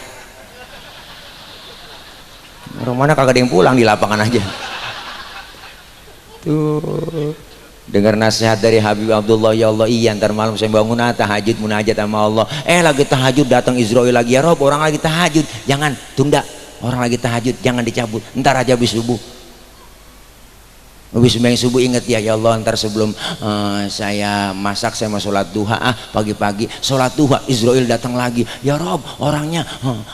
S1: Orang mana kagak ada yang pulang, di lapangan aja tuh. Dengar nasihat dari Habib Abdullah, ya Allah, iya ntar malam saya bangun tahajud munajat sama Allah, lagi tahajud datang Israel lagi, ya Rob, orang lagi tahajud. Jangan, tunda, orang lagi tahajud jangan dicabut, ntar aja habis subuh. Habis sembahyang subuh ingat ya Allah, ntar sebelum saya masak saya mau sholat duha, pagi-pagi sholat duha Israel datang lagi, ya Rob, orangnya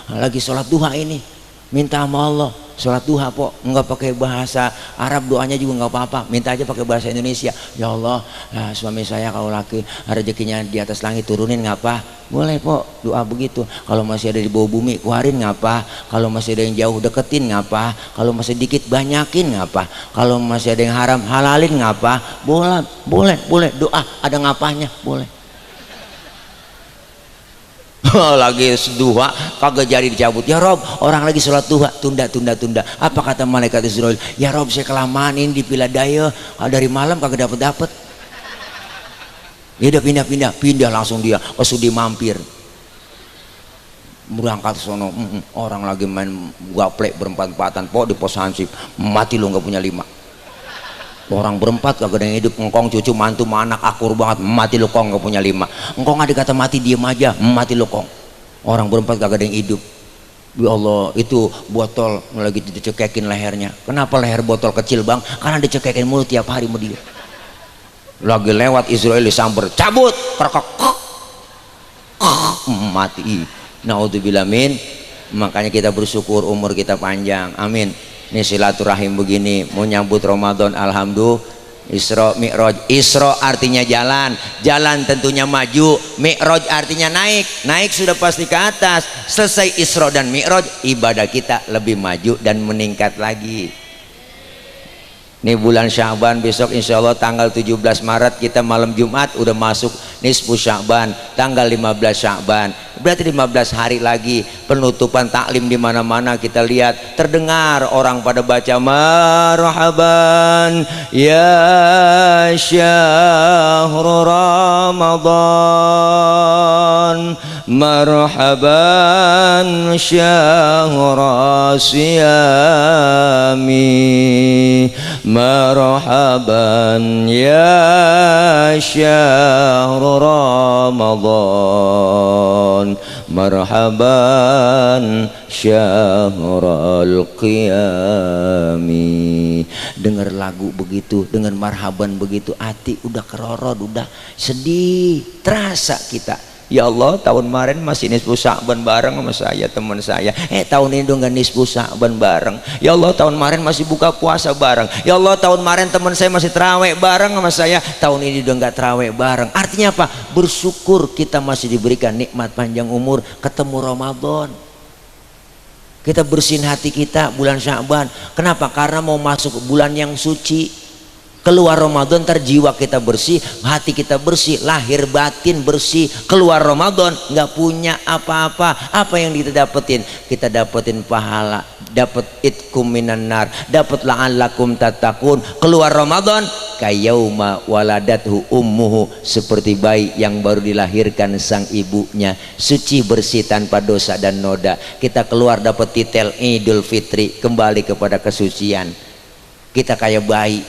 S1: lagi sholat duha ini, minta sama Allah sholat duha po, nggak pakai bahasa Arab, doanya juga nggak apa-apa, minta aja pakai bahasa Indonesia. Ya Allah, suami saya kalau laki rezekinya di atas langit turunin nggak apa, boleh po doa begitu. Kalau masih ada di bawah bumi keluarin nggak apa, kalau masih ada yang jauh deketin nggak apa, kalau masih dikit banyakin nggak apa, kalau masih ada yang haram halalin nggak apa, boleh doa, ada ngapanya boleh. Lagi duha kagak jadi dicabut, ya Rob, orang lagi sholat duha, tunda. Apa kata malaikat Israel? Ya Rob, saya kelamaan ini di Piladayah, dari malam kagak dapet. Dia udah pindah langsung dia ke Sudi Mampir, berangkat sono. Orang lagi main gaplek berempat-empatan po di pos hansip, mati lu nggak punya 5 orang berempat kagak ada yang hidup, engkong cucu mantu anak akur banget, mati lu kong, nggak punya 5. Engkong ada kata mati, diem aja, mati lu kong. Orang berempat kagak ada yang hidup. Ya Allah, itu botol lagi dicekekin lehernya. Kenapa leher botol kecil bang? Karena dicekekin mulu tiap hari sama dia. Lagi lewat Israel disamber, cabut, kerkok, mati. Naudzubillah min. Makanya kita bersyukur umur kita panjang, amin. Ini silaturahim begini, mau nyambut Ramadan, alhamdulillah. Isra Mi'raj, Isra artinya jalan tentunya maju, Mi'raj artinya naik sudah pasti ke atas. Selesai Isra dan Mi'raj, ibadah kita lebih maju dan meningkat lagi. Ini bulan Sya'ban, besok insya Allah tanggal 17 Maret kita malam Jumat udah masuk nisfu Sya'ban, tanggal 15 Sya'ban, berarti 15 hari lagi penutupan taklim di mana-mana. Kita lihat terdengar orang pada baca marhaban ya syahrul Ramadan, marhaban syahrul siyami, marhaban ya syahrul Ramadan, marhaban syahrul qiyami. Dengar lagu begitu, dengan marhaban begitu, hati udah kerorot, udah sedih, terasa kita. Ya Allah, tahun kemarin masih nisfu Sya'ban bareng sama saya, teman saya. Tahun ini dong gak nisfu Sya'ban bareng. Ya Allah, tahun kemarin masih buka puasa bareng. Ya Allah, tahun kemarin teman saya masih terawih bareng sama saya. Tahun ini dong gak terawih bareng. Artinya apa? Bersyukur kita masih diberikan nikmat panjang umur, ketemu Ramadan. Kita bersihin hati kita bulan Sya'ban. Kenapa? Karena mau masuk bulan yang suci. Keluar Ramadan ntar jiwa kita bersih, hati kita bersih, lahir batin bersih. Keluar Ramadan nggak punya apa-apa. Apa yang kita dapetin? Kita dapetin pahala, dapat itkum minan nar, dapat la'allakum tattaqun. Keluar Ramadan kayauma waladathu ummuhu, seperti bayi yang baru dilahirkan sang ibunya, suci bersih tanpa dosa dan noda. Kita keluar dapat titel Idul Fitri, kembali kepada kesucian. Kita kayak bayi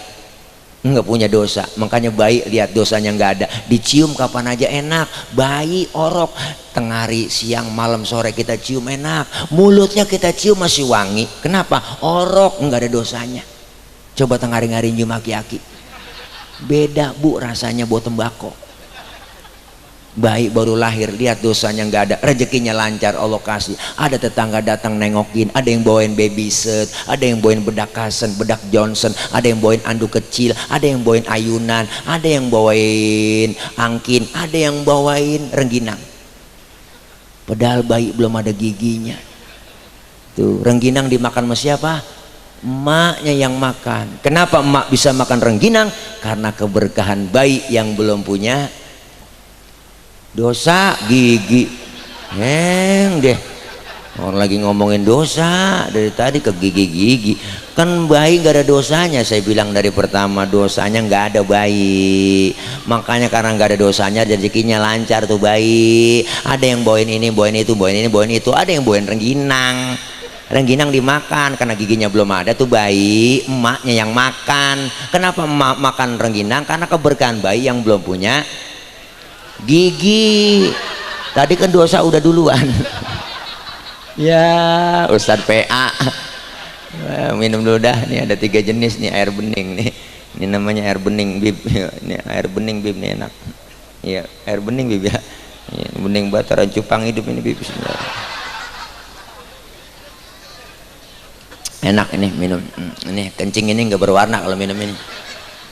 S1: nggak punya dosa, makanya bayi lihat dosanya nggak ada, dicium kapan aja enak. Bayi orok tengah hari, siang, malam, sore kita cium enak. Mulutnya kita cium masih wangi. Kenapa? Orok, nggak ada dosanya. Coba tengah hari nyium aki-aki, beda bu rasanya buat tembakau. Bayi baru lahir, lihat dosanya nggak ada, rezekinya lancar, Allah kasih. Ada tetangga datang nengokin, ada yang bawain baby set, ada yang bawain bedak Kasen, bedak Johnson, ada yang bawain anduk kecil, ada yang bawain ayunan, ada yang bawain angkin, ada yang bawain rengginang. Padahal bayi belum ada giginya. Tuh, rengginang dimakan sama siapa? emaknya yang makan. Kenapa emak bisa makan rengginang? Karena keberkahan bayi yang belum punya dosa gigi. Deh, orang lagi ngomongin dosa dari tadi ke gigi-gigi. Kan bayi gak ada dosanya. Saya bilang dari pertama, dosanya nggak ada bayi. Makanya karena nggak ada dosanya, rezekinya lancar tuh bayi. Ada yang bawain ini, bawain itu, bawain ini, bawain itu. Ada yang bawain rengginang. Rengginang dimakan karena giginya belum ada tuh bayi, emaknya yang makan. Kenapa emak makan rengginang? Karena keberkahan bayi yang belum punya gigi. Tadi kan dosa udah duluan. Ya Ustadz PA, minum dulu dah. Nih ada 3 jenis nih air bening nih. Ini namanya air bening bib. Ini air bening bib nih enak. Iya air bening bib ya. Bening bataran cupang hidup ini bib. Enak ini minum. Ini kencing ini nggak berwarna kalau minum ini.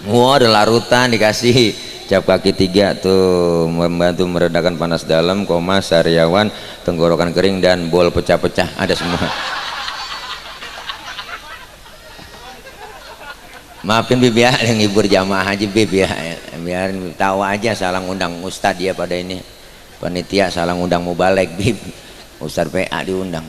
S1: Wah ada larutan dikasih cap kaki 3 tuh, membantu meredakan panas dalam, koma, sariawan, tenggorokan kering dan bol pecah-pecah, ada semua. Maafin Bib ya yang ngibur jamaah haji Bib ya, biarin tahu aja salah ngundang Ustadz ya pada ini panitia salah ngundang mubalek Bib, Ustadz PA diundang.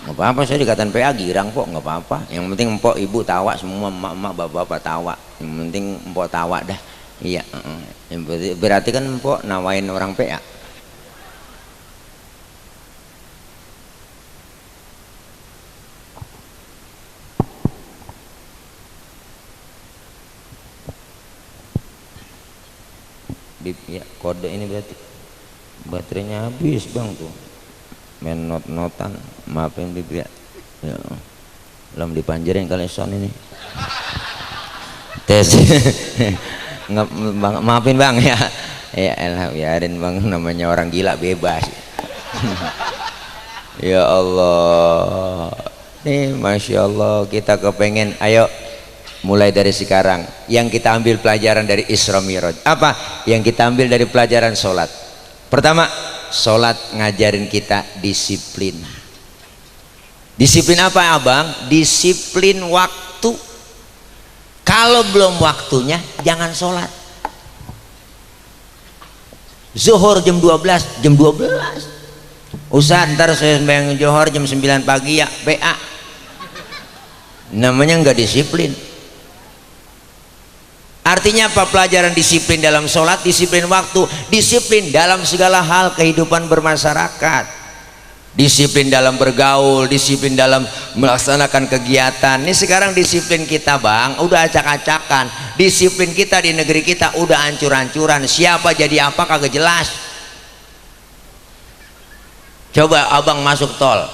S1: Nggak apa-apa, saya dikatain PA girang kok, nggak apa-apa. Yang penting empok ibu tawa semua, emak-emak bapak-bapak tawa. Yang penting empok tawa dah. Iya, berarti kan empok nawain orang PA. Ya, kode ini berarti baterainya habis bang tuh. Main not-notan, maafin Bib ya. Ya belum dipanjerin kali son ini tes. Nggak, bang, maafin bang ya. Ya elah biarin bang, namanya orang gila bebas. Ya Allah nih Masya Allah kita kepengen. Ayo mulai dari sekarang yang kita ambil pelajaran dari Isra Mi'raj apa yang kita ambil dari pelajaran sholat. Pertama, sholat ngajarin kita disiplin. Disiplin apa abang? Disiplin waktu. Kalau belum waktunya jangan sholat. Zuhur jam 12, jam 12 Ustaz ntar saya sembahyang zuhur jam 9 pagi ya PA. Namanya nggak disiplin. Artinya apa pelajaran disiplin dalam sholat? Disiplin waktu, disiplin dalam segala hal kehidupan bermasyarakat, disiplin dalam bergaul, disiplin dalam melaksanakan kegiatan. Ini sekarang disiplin kita bang udah acak-acakan. Disiplin kita di negeri kita udah hancur-hancuran. Siapa jadi apa kagak jelas. Coba abang masuk tol,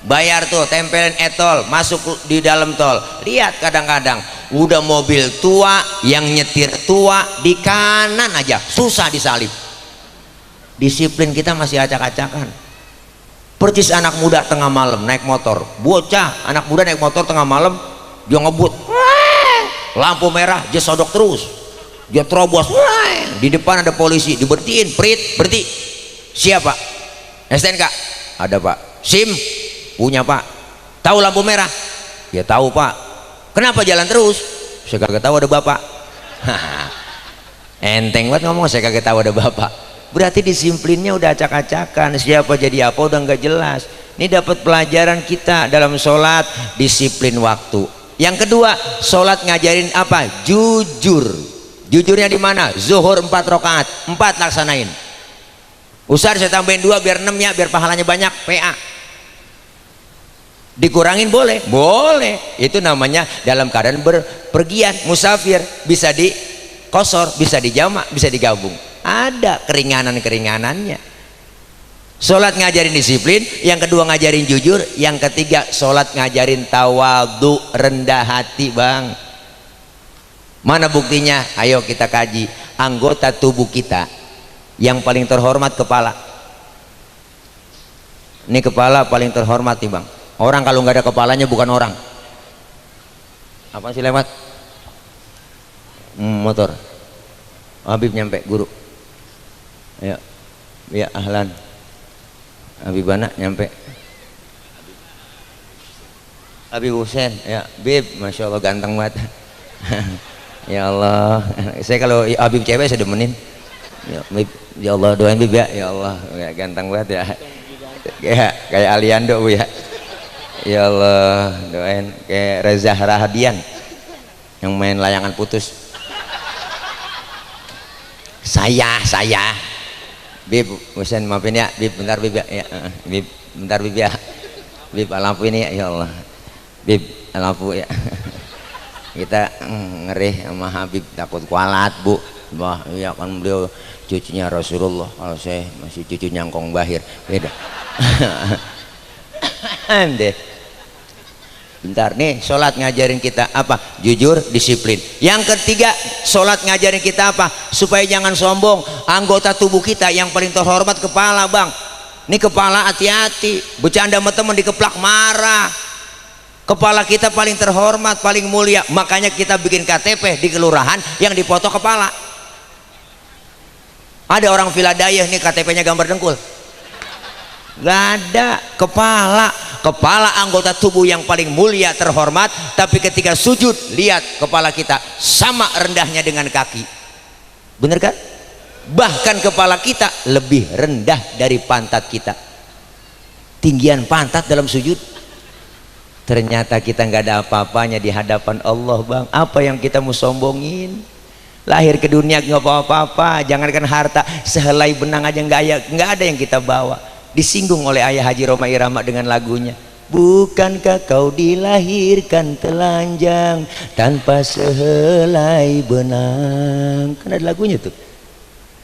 S1: bayar tuh tempelin etol, masuk di dalam tol, lihat kadang-kadang udah mobil tua yang nyetir tua di kanan aja susah disalip. Disiplin kita masih acak-acakan. Percis anak muda tengah malam naik motor, bocah anak muda naik motor tengah malam, dia ngebut, lampu merah dia sodok terus, dia terobos, di depan ada polisi, dibertiin, prit berhenti. Siapa? STNK? Ada pak. SIM? Punya pak. Tahu lampu merah? Ya tahu pak. Kenapa jalan terus? Saya kagak tahu ada bapak. Enteng banget ngomong, saya kagak tahu ada bapak. Berarti disiplinnya udah acak-acakan. Siapa jadi apa udah nggak jelas. Ini dapat pelajaran kita dalam sholat, disiplin waktu. Yang kedua, sholat ngajarin apa? Jujur. Jujurnya di mana? Zuhur 4 rakaat, 4 laksanain. Ustaz saya tambahin 2 biar 6 ya, biar pahalanya banyak. PA dikurangin boleh? Boleh. Itu namanya dalam keadaan berpergian, musafir, bisa dikosor, bisa dijamak, bisa digabung. Ada keringanan-keringanannya. Sholat ngajarin disiplin, yang kedua ngajarin jujur, yang ketiga sholat ngajarin tawadhu, rendah hati bang. Mana buktinya? Ayo kita kaji. Anggota tubuh kita yang paling terhormat kepala. Ini kepala paling terhormat nih bang. Orang kalau nggak ada kepalanya bukan orang. Apa sih lewat? Motor. Habib nyampe guru. Ya, ya ahlan. Habibana nyampe. Habib Husain ya. Bib, masya Allah ganteng banget. Ya Allah, saya kalau Habib cewek saya demenin. Ya, Bib, ya Allah doain Bib ya. Ya Allah, ganteng banget ya. Kayak Aliando Bu ya. Ya Allah, doain kayak Reza Rahadian yang main layangan putus. Saya Bib Husain maafin ya. Bib bentar Bib ya. Bib bentar Bib ya. Bib lampu ini ya. Ya Allah Bib lampu ya. Kita ngeri sama Habib takut kualat Bu. Wah iya kan beliau cucunya Rasulullah, kalau saya masih cucu nyangkong bahir beda. Deh bentar nih, sholat ngajarin kita apa? Jujur, disiplin. Yang ketiga, sholat ngajarin kita apa? Supaya jangan sombong. Anggota tubuh kita yang paling terhormat kepala Bang. Ini kepala hati-hati, bercanda sama teman dikeplak marah. Kepala kita paling terhormat, paling mulia, makanya kita bikin KTP di kelurahan yang dipoto kepala. Ada orang Viladayah nih KTP-nya gambar dengkul, gak ada. Kepala anggota tubuh yang paling mulia terhormat, tapi ketika sujud lihat kepala kita sama rendahnya dengan kaki, bener kan? Bahkan kepala kita lebih rendah dari pantat kita, tinggian pantat dalam sujud. Ternyata kita nggak ada apa-apanya di hadapan Allah Bang. Apa yang kita mau sombongin? Lahir ke dunia nggak bawa apa-apa, jangankan harta, sehelai benang aja nggak ada yang kita bawa. Disinggung oleh Ayah Haji Roma Irama dengan lagunya, bukankah kau dilahirkan telanjang tanpa sehelai benang? Kan ada lagunya tuh.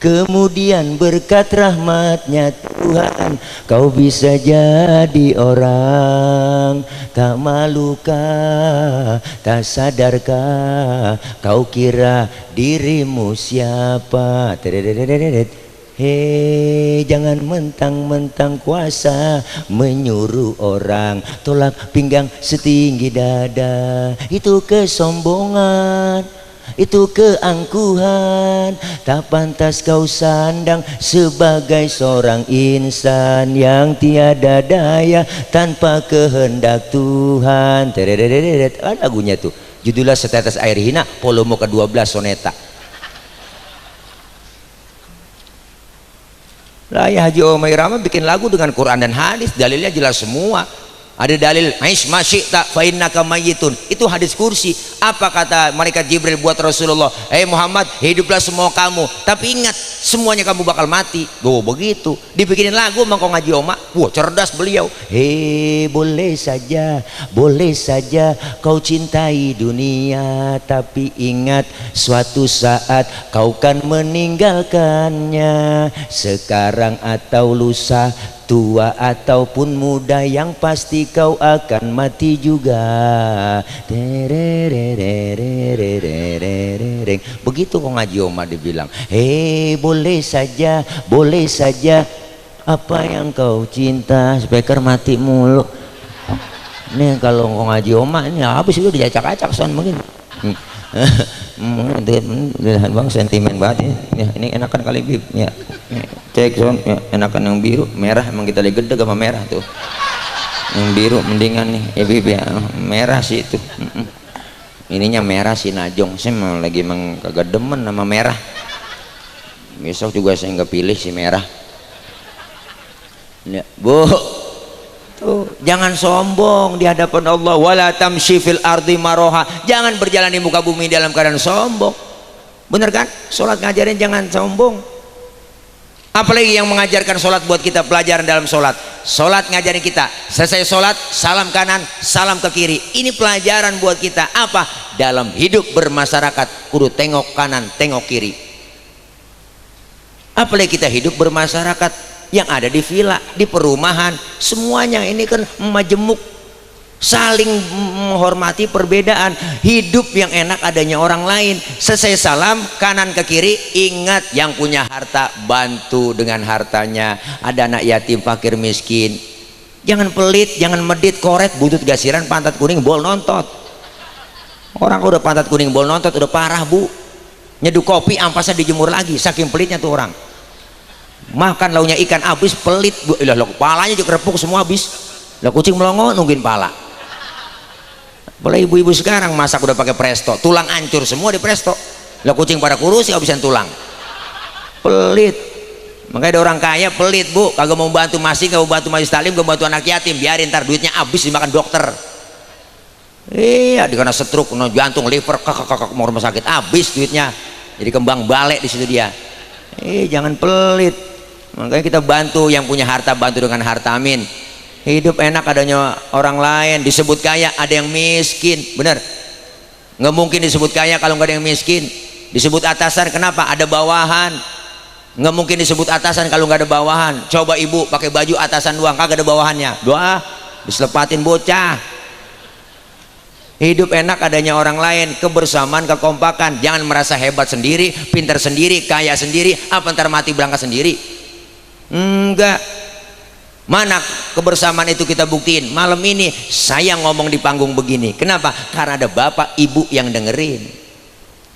S1: Kemudian berkat rahmatnya Tuhan kau bisa jadi orang. Tak malukah, tak sadarkah, kau kira dirimu siapa? Hei, jangan mentang-mentang kuasa menyuruh orang tolak pinggang setinggi dada. Itu kesombongan, itu keangkuhan. Tak pantas kau sandang sebagai seorang insan yang tiada daya tanpa kehendak Tuhan. Lagunya tuh judulnya Setetes Air Hina, volume ke-12 soneta. Ayah Haji Roma Irama bikin lagu dengan Quran dan hadis, dalilnya jelas semua. Ada dalil aish masyita fa innaka mayyitun, itu hadis kursi. Apa kata malaikat Jibril buat Rasulullah? Muhammad, hiduplah semua kamu, tapi ingat semuanya kamu bakal mati. Begitu dibikinin lagu mangko ngaji Oma. Wah cerdas beliau. Boleh saja kau cintai dunia, tapi ingat suatu saat kau kan meninggalkannya. Sekarang atau lusa, tua ataupun muda, yang pasti kau akan mati juga. Begitu kok ngaji Oma dibilang, boleh saja apa yang kau cinta. Speaker mati mulu nih kalau kau ngaji Oma ini habis itu dicacak-acak sound begini. Bang sentimen banget ya. Ini enakan kali Bib ya. Cek sound ya, enakan yang biru, merah emang kita lagi gede sama merah tuh. Yang biru mendingan nih ya Bib ya. Merah sih itu. Ininya merah si Najong, saya lagi emang kagak demen sama merah. Besok juga saya nggak pilih si merah ya, Bu. Tuh, jangan sombong di hadapan Allah. Wala tamshi fil ardi maroha, jangan berjalan di muka bumi dalam keadaan sombong. Bener kan? Sholat ngajarin jangan sombong. Apalagi yang mengajarkan sholat buat kita, pelajaran dalam sholat. Sholat ngajarin kita, selesai sholat salam kanan, salam ke kiri. Ini pelajaran buat kita. Apa? Dalam hidup bermasyarakat kudu tengok kanan, tengok kiri. Apalagi kita hidup bermasyarakat yang ada di villa, di perumahan, semuanya ini kan majemuk, saling menghormati perbedaan. Hidup yang enak adanya orang lain. Selesai salam kanan ke kiri, ingat yang punya harta bantu dengan hartanya. Ada anak yatim, fakir, miskin, jangan pelit, jangan medit, koret, butut gasiran, pantat kuning, bol nontot. Orang udah pantat kuning, bol nontot udah parah Bu. Nyeduh kopi ampasnya dijemur lagi, saking pelitnya tuh orang. Makan launya ikan habis, pelit Bu. Lah kepalanya juga kerepuk semua habis. Lah kucing melongo nungguin pala. Boleh ibu-ibu sekarang masak udah pakai presto, tulang hancur semua di presto. Lah kucing pada kurus ya habisan tulang. Pelit. Makanya ada orang kaya pelit, Bu, kagak mau bantu masih, kagak mau bantu majelis taklim, kagak mau bantu anak yatim, biarin ntar duitnya habis dimakan dokter. Iya, dikena stroke, no jantung, liver, kakak mau rumah sakit, habis duitnya. Jadi kembang balik di situ dia. Jangan pelit. Makanya kita bantu yang punya harta, bantu dengan harta, amin. Hidup enak adanya orang lain, disebut kaya ada yang miskin, bener? Nggak mungkin disebut kaya kalau nggak ada yang miskin. Disebut atasan, kenapa? Ada bawahan. Nggak mungkin disebut atasan kalau nggak ada bawahan. Coba ibu pakai baju atasan doang, kagak ada bawahannya, doa diselepatin bocah. Hidup enak adanya orang lain, kebersamaan, kekompakan. Jangan merasa hebat sendiri, pintar sendiri, kaya sendiri, apa ntar mati berangkat sendiri. Enggak. Mana kebersamaan itu kita buktiin. Malam ini saya ngomong di panggung begini, kenapa? Karena ada bapak ibu yang dengerin.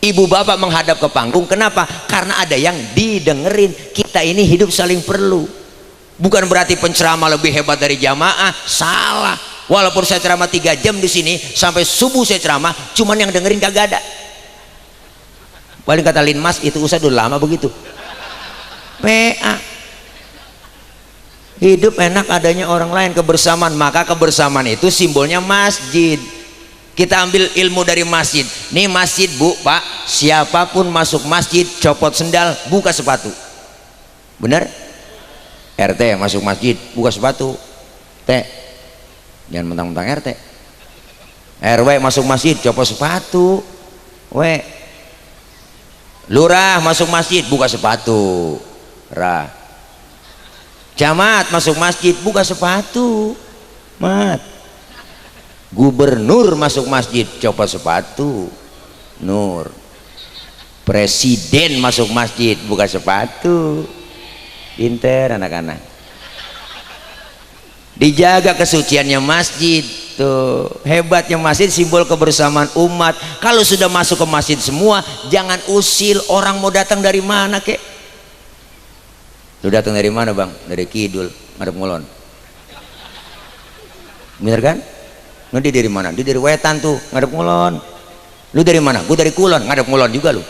S1: Ibu bapak menghadap ke panggung, kenapa? Karena ada yang didengerin. Kita ini hidup saling perlu. Bukan berarti penceramah lebih hebat dari jamaah, salah. Walaupun saya ceramah 3 jam di sini sampai subuh saya ceramah, cuman yang dengerin kagak ada. Paling kata Linmas itu usah udah lama begitu. PA. Hidup enak adanya orang lain, kebersamaan. Maka kebersamaan itu simbolnya masjid. Kita ambil ilmu dari masjid. Nih masjid, Bu, Pak, siapapun masuk masjid copot sendal, buka sepatu. Bener? RT masuk masjid buka sepatu. T, jangan mentang-mentang RT. RW masuk masjid copot sepatu. W, lurah masuk masjid buka sepatu. Ra, camat masuk masjid buka sepatu. Mat, gubernur masuk masjid copot sepatu. Nur, presiden masuk masjid buka sepatu. Pinter anak-anak. Dijaga kesuciannya masjid. Tuh hebatnya masjid, simbol kebersamaan umat. Kalau sudah masuk ke masjid semua, jangan usil. Orang mau datang dari mana kek? Lu datang dari mana, Bang? Dari Kidul, ngadep Ngulon. Bener kan? Lu dia dari mana? Dia dari Wetan tuh, ngadep Ngulon. Lu dari mana? Gue dari Kulon, ngadep Ngulon juga lu.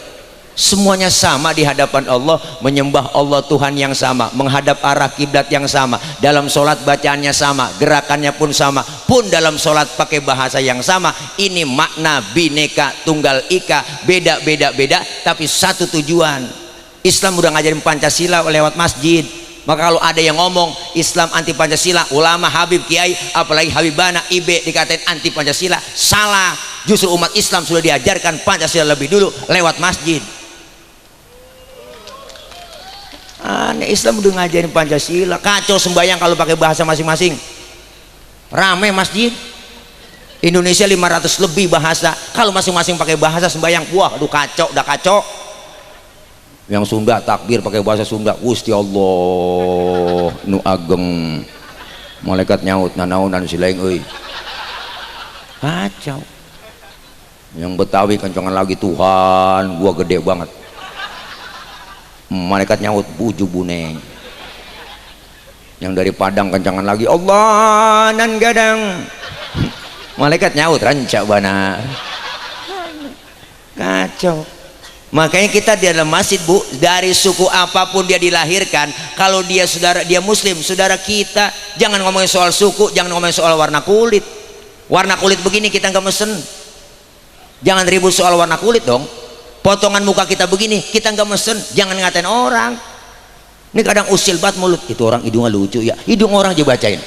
S1: Semuanya sama di hadapan Allah, menyembah Allah Tuhan yang sama, menghadap arah kiblat yang sama, dalam sholat bacaannya sama, gerakannya pun sama, pun dalam sholat pakai bahasa yang sama. Ini makna bineka tunggal ika, beda tapi satu tujuan. Islam udah ngajarin Pancasila lewat masjid. Maka kalau ada yang ngomong Islam anti Pancasila, ulama, Habib, Kiai, apalagi Habibana, Ibe dikatain anti Pancasila, salah. Justru umat Islam sudah diajarkan Pancasila lebih dulu lewat masjid. Aneh, Islam udah ngajarin Pancasila. Kacau sembahyang kalau pakai bahasa masing-masing. Rame masjid Indonesia 500 lebih bahasa. Kalau masing-masing pakai bahasa sembahyang, wah, aduh kacau, udah kacau. Yang Sunda takbir pakai bahasa Sunda, Gusti Allah nu ageng, malaikat nyaut nanaon dan silaing euy. Kacau. Yang Betawi kencangan lagi, Tuhan gua gede banget, malaikat nyaut buju buneng. Yang dari Padang kencangan lagi, Allah nan gadang, malaikat nyaut rancak bana. Kacau. Makanya kita di dalam masjid, Bu, dari suku apapun dia dilahirkan, kalau dia saudara, dia muslim, saudara kita. Jangan ngomongin soal suku, jangan ngomongin soal warna kulit. Warna kulit begini kita nggak mesen. Jangan ribut soal warna kulit dong. Potongan muka kita begini kita nggak mesen. Jangan ngatain orang. Ini kadang usil banget mulut, itu orang hidungnya lucu ya, hidung orang aja bacain,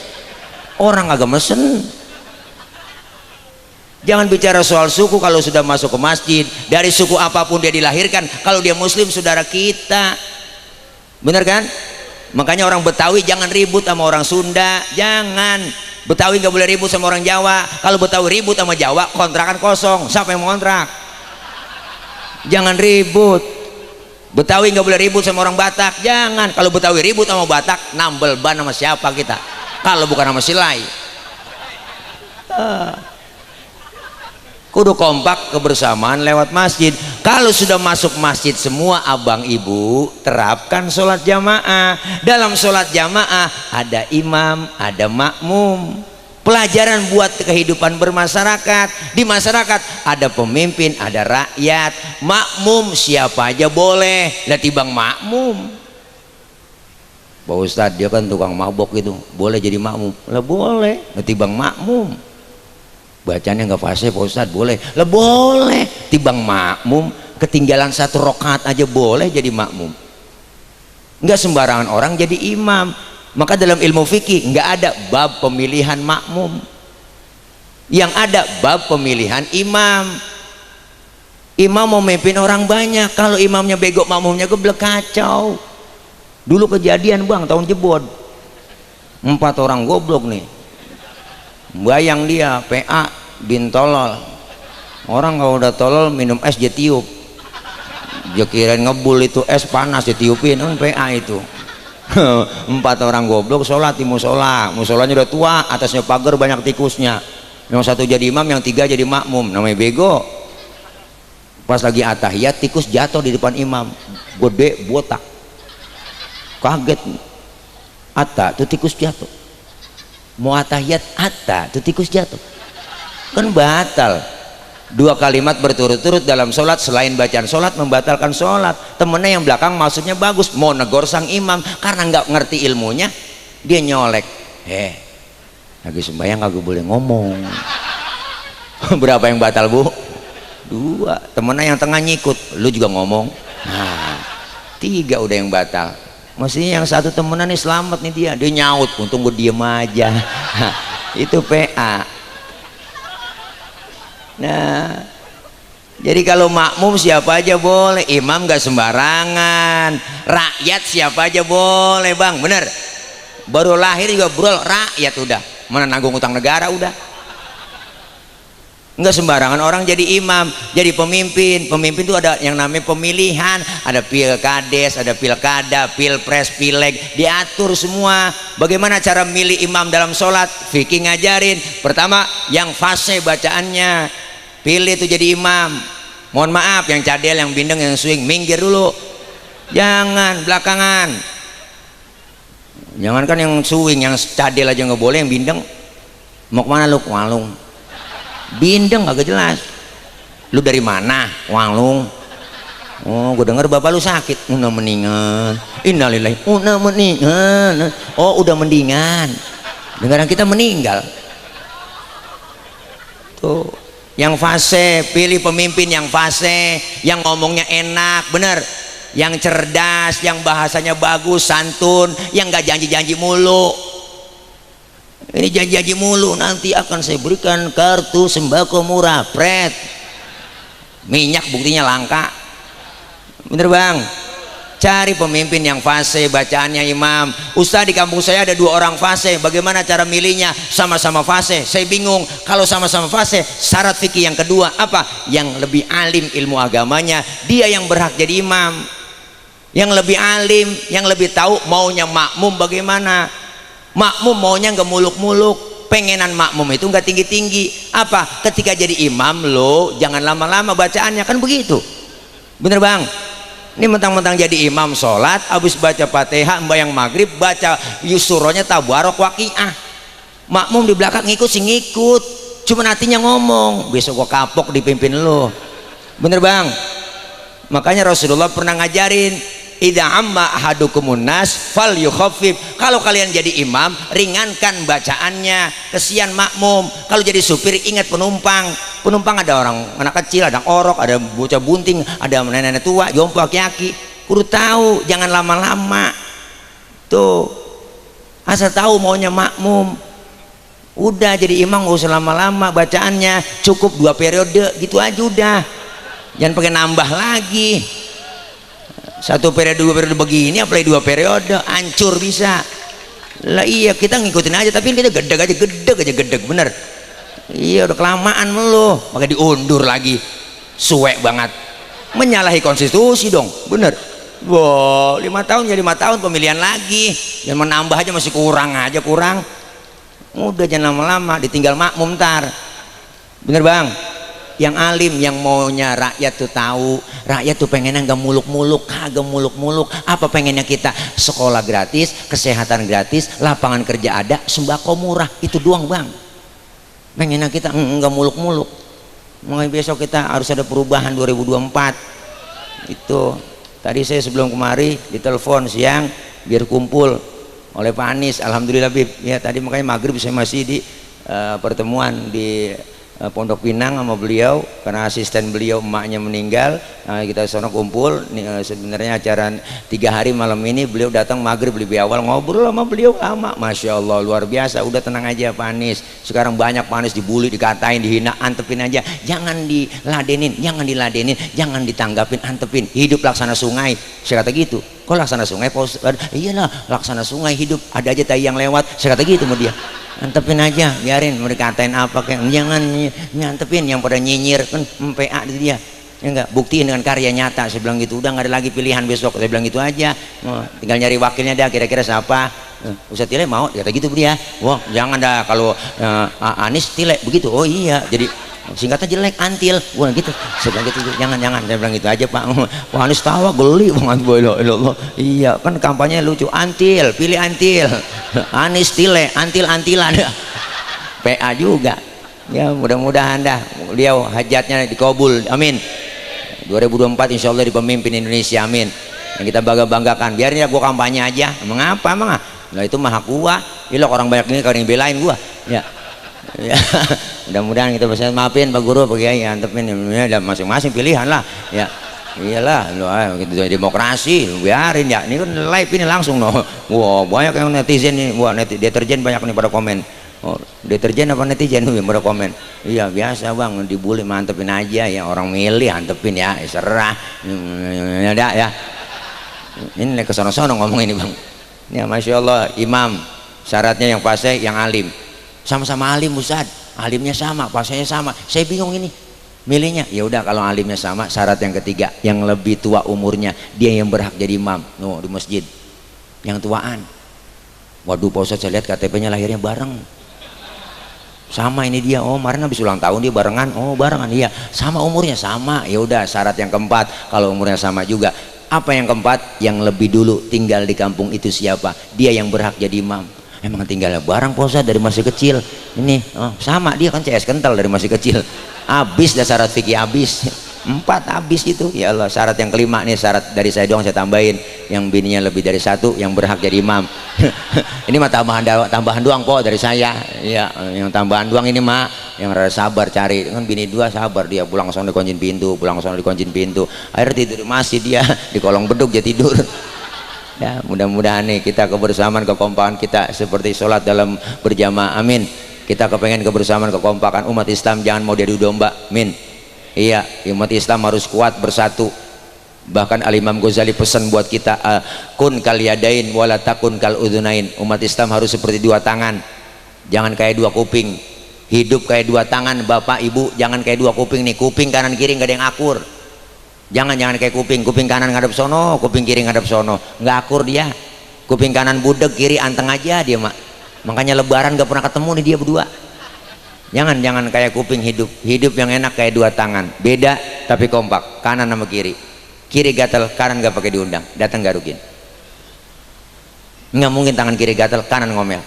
S1: orang agak mesen. Jangan bicara soal suku kalau sudah masuk ke masjid. Dari suku apapun dia dilahirkan, kalau dia muslim saudara kita. Bener kan? Makanya orang Betawi jangan ribut sama orang Sunda. Jangan. Betawi nggak boleh ribut sama orang Jawa. Kalau Betawi ribut sama Jawa, kontrakan kosong. Siapa yang mau kontrak? Jangan ribut. Betawi nggak boleh ribut sama orang Batak. Jangan. Kalau Betawi ribut sama Batak, nambel ban sama siapa kita? Kalau bukan sama Silai. Kudu kompak kebersamaan lewat masjid. Kalau sudah masuk masjid semua, abang ibu terapkan sholat jamaah. Dalam sholat jamaah ada imam, ada makmum. pelajaran buat kehidupan bermasyarakat. Di masyarakat ada pemimpin, ada rakyat. Makmum siapa aja boleh. Lah tibang makmum, Pak Ustadz dia kan tukang mabok gitu, boleh jadi makmum? Lah boleh. Lah tibang makmum, bacanya nggak fase Pak Ustadz, boleh? Lah boleh. Tibang makmum, ketinggalan 1 rakaat aja boleh jadi makmum. Nggak sembarangan orang jadi imam. Maka dalam ilmu fikih nggak ada bab pemilihan makmum, yang ada bab pemilihan imam. Imam mau memimpin orang banyak, kalau imamnya bego makmumnya geblek, kacau. Dulu kejadian bang, tahun jebot 4 orang goblok nih, bayang dia PA bin tolol. Orang kalau udah tolol minum es dia tiup, dia kirain ngebul itu es panas ditiupin, PA itu. 4 orang goblok sholat di musola, musolanya udah tua, atasnya pagar banyak tikusnya. Yang 1 jadi imam, yang 3 jadi makmum, namanya bego. Pas lagi atahiyat tikus jatuh di depan imam, gede botak, kaget. Atta tuh tikus jatuh, mau atahiyat atta tuh tikus jatuh, kan batal. 2 kalimat berturut-turut dalam sholat selain bacaan sholat membatalkan sholat. Temennya yang belakang maksudnya bagus, mau negor sang imam, karena nggak ngerti ilmunya dia nyolek, lagi sembahyang kagak boleh ngomong. Berapa yang batal bu? 2. Temennya yang tengah nyikut, lu juga ngomong. Nah 3 udah yang batal. Maksudnya yang 1 temenan nih selamat nih, dia nyaut, untung gue diem aja. Itu PA. Nah, jadi kalau makmum siapa aja boleh, imam gak sembarangan, rakyat siapa aja boleh bang, bener. Baru lahir juga bro, rakyat udah, mana nanggung utang negara udah. Nggak sembarangan orang jadi imam, jadi pemimpin. Pemimpin itu ada yang namanya pemilihan, ada pilkades, ada pilkada, pilpres, pileg, diatur semua. Bagaimana cara milih imam dalam sholat? Fikih ngajarin. Pertama, yang fase bacaannya, pilih itu jadi imam. Mohon maaf, yang cadel, yang bindeng, yang swing, minggir dulu, jangan belakangan. Jangan kan yang swing, yang cadel aja nggak boleh, yang bindeng mau kemana lu? Walung. Bindeng agak jelas, lu dari mana? Walung. Oh gue denger bapak lu sakit, udah mendingan. Innalillahi, udah mendingan. Oh udah mendingan, dengaran kita meninggal tuh. Yang fase, pilih pemimpin yang fase, yang ngomongnya enak, bener, yang cerdas, yang bahasanya bagus, santun, yang gak janji-janji mulu. Ini janji-janji mulu, nanti akan saya berikan kartu sembako murah, pret, minyak buktinya langka, bener bang. Cari pemimpin yang fase, bacaannya imam. Ustaz, di kampung saya ada 2 orang fase, bagaimana cara milihnya? Sama-sama fase, saya bingung. Kalau sama-sama fase, syarat fikih yang kedua apa? Yang lebih alim ilmu agamanya, dia yang berhak jadi imam. Yang lebih alim, yang lebih tahu maunya makmum bagaimana. Makmum maunya nggak muluk-muluk, pengenan makmum itu nggak tinggi-tinggi. Apa? Ketika jadi imam lo jangan lama-lama bacaannya, kan begitu, bener bang? Ini mentang-mentang jadi imam sholat, habis baca fatihah membayang maghrib, baca yusuronya tabarok waqiah, makmum di belakang ngikut sih ngikut, cuma hatinya ngomong, besok gua kapok dipimpin lo, bener bang? Makanya Rasulullah pernah ngajarin, idza amma ahadukumun nas fal yukhaffif. Kalau kalian jadi imam, ringankan bacaannya, kesian makmum. Kalau jadi supir, ingat penumpang. Penumpang ada orang anak kecil, ada orok, ada bocah bunting, ada nenek-nenek tua, jompo, aki-aki. Kudu tahu, jangan lama-lama. Tuh, asal tahu maunya makmum. Udah jadi imam gak usah lama-lama bacaannya, cukup 2 periode gitu aja udah. Jangan pakai nambah lagi. 1 periode 2 periode begini, apalagi 2 periode, hancur bisa. Lah iya, kita ngikutin aja, tapi kita gedeg, bener. Iya udah kelamaan lo, maka diundur lagi, suwek banget, menyalahi konstitusi dong, bener. Wow, 5 tahun jadi 5 tahun pemilihan lagi, jangan menambah aja, masih kurang aja, kurang. Udah jangan lama-lama, ditinggal makmum ntar, bener bang? Yang alim, yang maunya rakyat tuh tahu, rakyat tuh pengennya nggak muluk-muluk, kagak muluk-muluk. Apa pengennya kita? Sekolah gratis, kesehatan gratis, lapangan kerja ada, sembako murah, itu doang bang. pengennya kita enggak muluk-muluk. Makanya besok kita harus ada perubahan 2024 itu. Tadi saya sebelum kemari ditelepon siang biar kumpul oleh Pak Anies. Alhamdulillah Bib ya, tadi makanya maghrib saya masih di pertemuan di Pondok Pinang sama beliau karena asisten beliau emaknya meninggal. Kita sono kumpul sebenarnya acara 3 hari malam ini. Beliau datang maghrib lebih awal, ngobrol sama beliau lama. Masya Allah luar biasa. Udah tenang aja Pak Anies, sekarang banyak Pak Anies dibully, dikatain, dihina, antepin aja, jangan diladenin, jangan ditanggapin, antepin. Hidup laksana sungai, saya kata gitu. Kok laksana sungai? Iyalah laksana sungai, hidup ada aja tai yang lewat, saya kata gitu sama dia. Antepin aja, biarin mereka katain apa kayak, jangan nyantepin. Yang pada nyinyir kan PA itu dia ya enggak, buktiin dengan karya nyata. Saya bilang gitu, udah nggak ada lagi pilihan besok. Saya bilang gitu aja, tinggal nyari wakilnya dah, kira-kira siapa. Ustadz Tile mau, kata gitu dia. Wah jangan dah kalau Anies Tile begitu. Oh iya, jadi singkatnya jelek, antil. Wah gitu, saya bilang gitu, jangan. Saya bilang gitu aja Pak. Wah Anies tawa geli banget. Iya kan kampanye lucu, antil, pilih antil. Anies Tile, antil-antilan. PA juga ya, mudah-mudahan dah beliau hajatnya dikabul, amin. 2024 insya Allah di pemimpin Indonesia, amin. Yang kita bangga-banggakan, biarin ya gua kampanye aja. Mengapa emang? Nah itu mah hak gua. Ilah orang banyak ini kalau yang belain gua ya. Ya. Mudah-mudahan kita bisa maafin Pak Guru, Pak Kiai, antepin ya, masing-masing pilihan lah ya. Iyalah gitu, demokrasi biarin ya. Ini kan live ini langsung wah banyak yang netizen nih, wah deterjen banyak nih pada komen. Oh, deterjen apa netizen nih pada komen. Iya biasa Bang, dibully mantepin aja ya, orang milih antepin ya, serah ada ya. Ini ke sono-sono ngomong ini Bang ya. Masya Allah, imam syaratnya yang fasih, yang alim. Sama-sama alim Ustaz, alimnya sama, fasihnya sama. Saya bingung ini milihnya. Ya udah kalau alimnya sama, syarat yang ketiga, yang lebih tua umurnya dia yang berhak jadi imam di masjid, yang tuaan. Waduh Pak Ustaz, saya lihat KTP-nya lahirnya bareng sama ini dia. Oh kemarin habis ulang tahun dia barengan. Oh barengan, iya sama umurnya sama. Ya udah syarat yang keempat, kalau umurnya sama juga. Apa yang keempat? Yang lebih dulu tinggal di kampung itu siapa, dia yang berhak jadi imam. Emang tinggalnya bareng Pak Ustaz dari masih kecil ini. Sama, dia kan CS kental dari masih kecil. Habis dah syarat fikih, habis 4 habis itu. Ya Allah, syarat yang kelima nih, syarat dari saya doang saya tambahin, yang bininya lebih dari 1 yang berhak jadi imam. Ini mah tambahan doang Po dari saya ya, yang tambahan doang ini mah, yang rada sabar cari kan bini 2 sabar, dia pulang sono dikuncin pintu, pulang sono dikuncin pintu, akhirnya tidur masih dia di kolong beduk dia tidur. Ya, mudah-mudahan nih kita kebersamaan kekompakan kita seperti sholat dalam berjamaah, amin. Kita kepengen kebersamaan kekompakan umat Islam, jangan mau diadu domba, amin. Iya, umat Islam harus kuat bersatu. Bahkan Al-Imam Ghazali pesan buat kita, kun kal yadain wala takun kal udhunain. Umat Islam harus seperti 2 tangan, jangan kayak 2 kuping. Hidup kayak 2 tangan Bapak Ibu, jangan kayak 2 kuping nih, kuping kanan kiri nggak ada yang akur. Jangan kayak kuping kanan ngadep sono, kuping kiri ngadep sono, nggak akur dia. Kuping kanan budek, kiri anteng aja dia mak. Makanya lebaran nggak pernah ketemu nih dia berdua. Jangan kayak kuping. Hidup yang enak kayak 2 tangan, beda tapi kompak, kanan sama kiri. Kiri gatal, kanan nggak pakai diundang, datang garukin. Nggak mungkin tangan kiri gatal, kanan ngomel,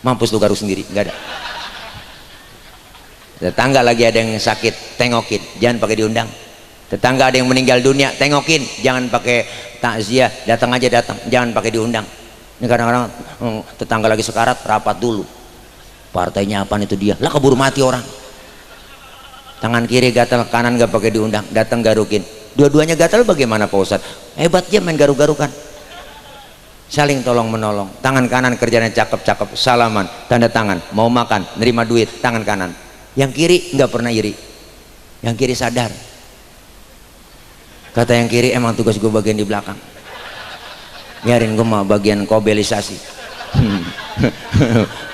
S1: mampus lu garuk sendiri, nggak ada. Tetangga lagi ada yang sakit, tengokin, jangan pakai diundang. Tetangga ada yang meninggal dunia, tengokin, jangan pakai takziah, datang aja, jangan pakai diundang. Ini kadang-kadang tetangga lagi sekarat, rapat dulu, partainya apaan itu dia, lah keburu mati orang. Tangan kiri gatal, kanan nggak pakai diundang, datang garukin. Dua-duanya gatal bagaimana Pak Ustaz? Hebat dia main garuk-garukan. Saling tolong menolong. Tangan kanan kerjanya cakep-cakep, salaman, tanda tangan, mau makan, nerima duit, tangan kanan. Yang kiri nggak pernah iri, yang kiri sadar. Kata yang kiri, emang tugas gue bagian di belakang, biarin gue mah bagian kobelisasi.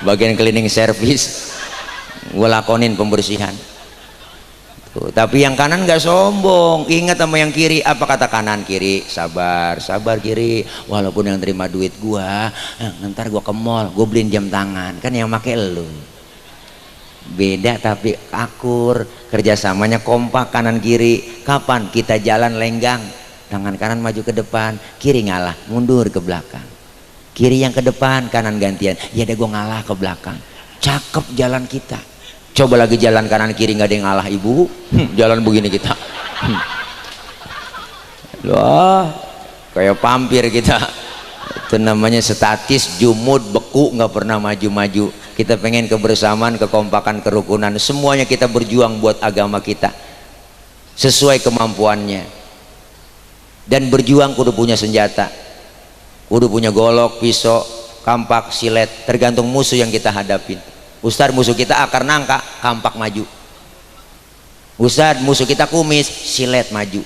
S1: Bagian cleaning service gue lakonin pembersihan. Tuh, tapi yang kanan nggak sombong, ingat sama yang kiri. Apa kata kanan? Kiri sabar kiri, walaupun yang terima duit gue ntar gue ke mall, gue beliin jam tangan, kan yang make elu. Beda tapi akur, kerjasamanya kompak kanan kiri. Kapan kita jalan lenggang, tangan kanan maju ke depan, kiri ngalah mundur ke belakang. Kiri yang ke depan, kanan gantian, ya deh gue ngalah ke belakang. Cakep jalan kita. Coba lagi jalan kanan kiri nggak ada yang ngalah ibu, jalan begini kita, wah kayak pampir kita. Itu namanya statis, jumud, beku, nggak pernah maju-maju. Kita pengen kebersamaan, kekompakan, kerukunan, semuanya kita berjuang buat agama kita sesuai kemampuannya. Dan berjuang kudu punya senjata, kudu punya golok, pisau, kampak, silet, tergantung musuh yang kita hadapin. Ustaz musuh kita akar nangka, kampak maju. Ustaz musuh kita kumis, silet maju.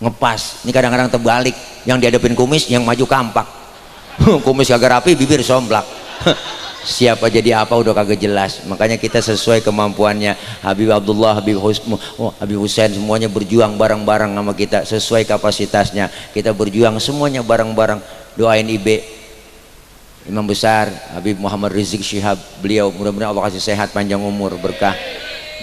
S1: Ngepas. Ini kadang-kadang terbalik, yang dihadapin kumis, yang maju kampak. Kumis kagak rapi, bibir somplak. Siapa jadi apa udah kagak jelas. Makanya kita sesuai kemampuannya. Habib Abdullah, Habib Husain, semuanya berjuang bareng-bareng sama kita sesuai kapasitasnya. Kita berjuang semuanya bareng-bareng. Doain IB Imam besar Habib Muhammad Rizik Syihab, beliau mudah-mudahan Allah kasih sehat, panjang umur, berkah.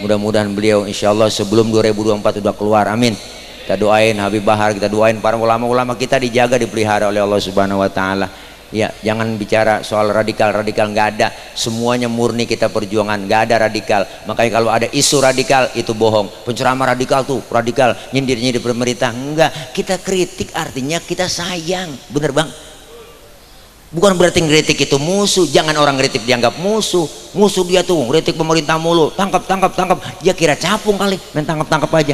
S1: Mudah-mudahan beliau insyaallah sebelum 2024 udah keluar, amin. Kita doain Habib Bahar, kita doain para ulama-ulama kita dijaga, dipelihara oleh Allah Subhanahu wa taala. Ya, jangan bicara soal radikal nggak ada, semuanya murni kita perjuangan, nggak ada radikal. Makanya kalau ada isu radikal itu bohong. Penceramah radikal tuh radikal, nyindir pemerintah, enggak. Kita kritik artinya kita sayang, bener bang? Bukan berarti ngeritik itu musuh. Jangan orang ngeritik dianggap musuh. Musuh dia tuh ngeritik pemerintah mulu, tangkap. Dia kira capung kali, main tangkap aja.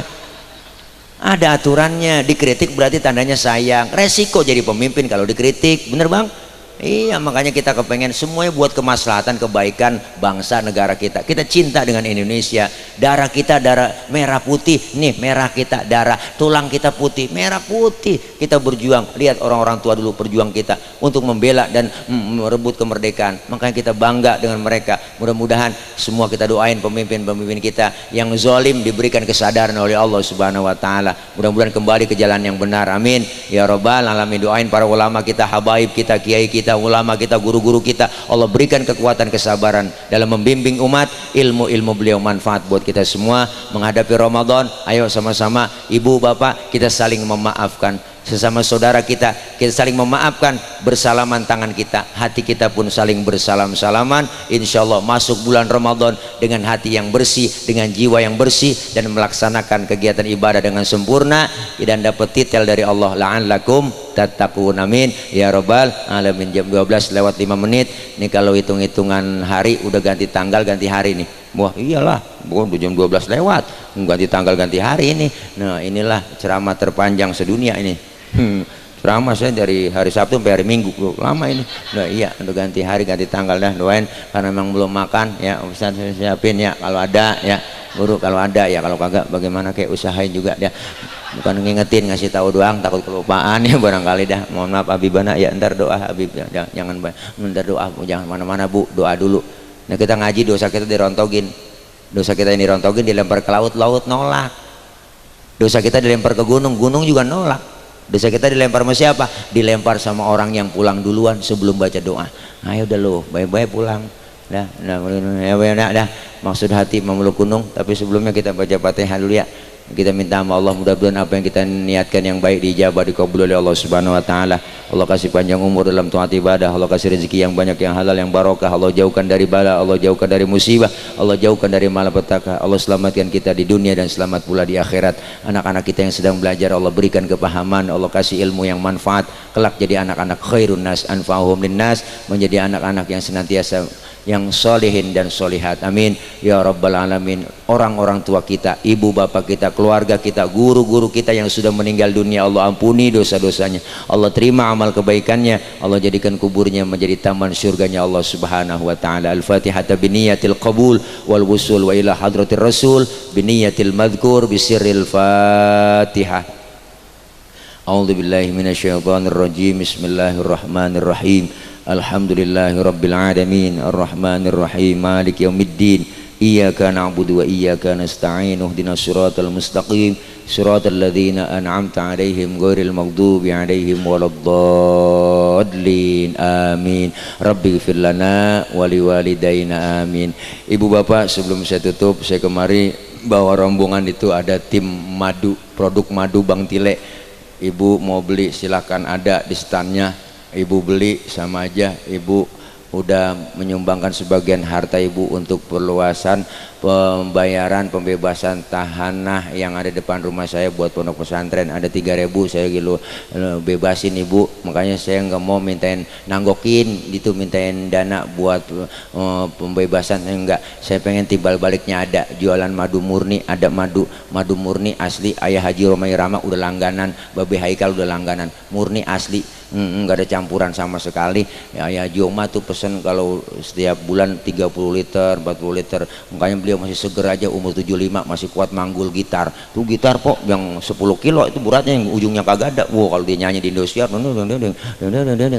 S1: Ada aturannya. Dikritik berarti tandanya sayang. Resiko jadi pemimpin kalau dikritik, bener bang? Iya, makanya kita kepengen semuanya buat kemaslahatan, kebaikan bangsa negara kita. Kita cinta dengan Indonesia. Darah kita darah merah putih. Nih merah kita, darah tulang kita putih, merah putih. Kita berjuang. Lihat orang-orang tua dulu berjuang kita untuk membela dan merebut kemerdekaan. Makanya kita bangga dengan mereka. Mudah-mudahan semua kita doain pemimpin-pemimpin kita yang zalim diberikan kesadaran oleh Allah Subhanahu wa taala. Mudah-mudahan kembali ke jalan yang benar. Amin ya rabbal alamin. Doain para ulama kita, habaib kita, kiai kita, ulama kita, guru-guru kita. Allah berikan kekuatan, kesabaran dalam membimbing umat. Ilmu beliau manfaat buat kita semua menghadapi Ramadan. Ayo sama-sama ibu bapak kita saling memaafkan sesama saudara kita saling memaafkan, bersalaman tangan kita, hati kita pun saling bersalam-salaman. Insyaallah masuk bulan Ramadan dengan hati yang bersih, dengan jiwa yang bersih, dan melaksanakan kegiatan ibadah dengan sempurna dan dapat titel dari Allah, la'allakum tattaqun. Amin ya rabbal alamin. Jam 12 lewat 5 menit nih, kalau hitung-hitungan hari udah ganti tanggal, ganti hari nih. Wah iyalah, bukan jam 12 lewat ganti tanggal, ganti hari ini. Nah inilah ceramah terpanjang sedunia ini. Ceramah saya dari hari Sabtu sampai hari Minggu, lama ini. Nah iya, udah ganti hari, ganti tanggal dah. Doain karena memang belum makan ya, Ustaz siapin ya kalau ada ya, guru kalau ada ya, kalau kagak bagaimana kayak usahain juga ya. Bukan ngingetin, ngasih tahu doang, takut kelupaan ya barangkali dah. Mohon maaf Habibana ya, ntar doa Habib ya, jangan ntar doa, jangan mana-mana Bu, doa dulu. Nah kita ngaji, dosa kita dirontogin, dosa kita ini dirontogin, dilempar ke laut, laut nolak. Dosa kita dilempar ke gunung, gunung juga nolak. Dosa kita dilempar sama siapa? Dilempar sama orang yang pulang duluan sebelum baca doa. Ayo udah lo, bye-bye pulang. Dah, maksud hati memeluk gunung, tapi sebelumnya kita baca Fatihah dulu ya. Kita minta sama Allah, mudah-mudahan apa yang kita niatkan yang baik dijabah, dikabul oleh Allah Subhanahu wa taala. Allah kasih panjang umur dalam taat ibadah, Allah kasih rezeki yang banyak, yang halal, yang barokah. Allah jauhkan dari bala, Allah jauhkan dari musibah, Allah jauhkan dari malapetaka. Allah selamatkan kita di dunia dan selamat pula di akhirat. Anak-anak kita yang sedang belajar, Allah berikan kepahaman, Allah kasih ilmu yang manfaat, kelak jadi anak-anak khairun nas anfa'uhum linnas, menjadi anak-anak yang senantiasa yang solehin dan solihat. Amin ya rabbal alamin. Orang-orang tua kita, ibu bapak kita, keluarga kita, guru-guru kita yang sudah meninggal dunia, Allah ampuni dosa-dosanya, Allah terima amal kebaikannya, Allah jadikan kuburnya menjadi taman surganya Allah Subhanahu wa taala. Al-Fatihah biniyatil qabul wal wusul wa ila hadratir rasul biniyatil madhkur bisirril Fatihah. A'udzu billahi minasyaitonir rajim. Bismillahirrahmanirrahim. Alhamdulillahi rabbil alamin arrahmanir rahim maliki yaumiddin iyyaka na'budu wa iyyaka nasta'in ihdinas siratal mustaqim siratal ladzina an'amta 'alaihim ghairil maghdubi 'alaihim waladdallin amin. Rabbighfir lana wa liwalidayna amin. Ibu bapak, sebelum saya tutup, saya kemari bawa rombongan itu ada tim madu, produk madu Bang Tile. Ibu mau beli silahkan, ada di standnya. Ibu beli sama aja, ibu udah menyumbangkan sebagian harta ibu untuk perluasan pembayaran pembebasan tanah yang ada depan rumah saya buat pondok pesantren. Ada 3.000 saya gitu bebasin ibu, makanya saya nggak mau mintain nanggokin gitu, mintain dana buat pembebasan. Enggak, saya pengen timbal baliknya ada jualan madu murni, ada madu murni asli. Ayah Haji Romai Rama udah langganan, Babe Haikal udah langganan, murni asli, nggak ada campuran sama sekali. Ya, Ayah Haji Oma tuh pesen kalau setiap bulan 30 liter 40 liter, makanya beliau masih seger aja, umur 75 masih kuat manggul gitar. Tuh gitar kok yang 10 kilo itu beratnya, yang ujungnya kagak ada. Wow, kalau dia nyanyi di Indosiar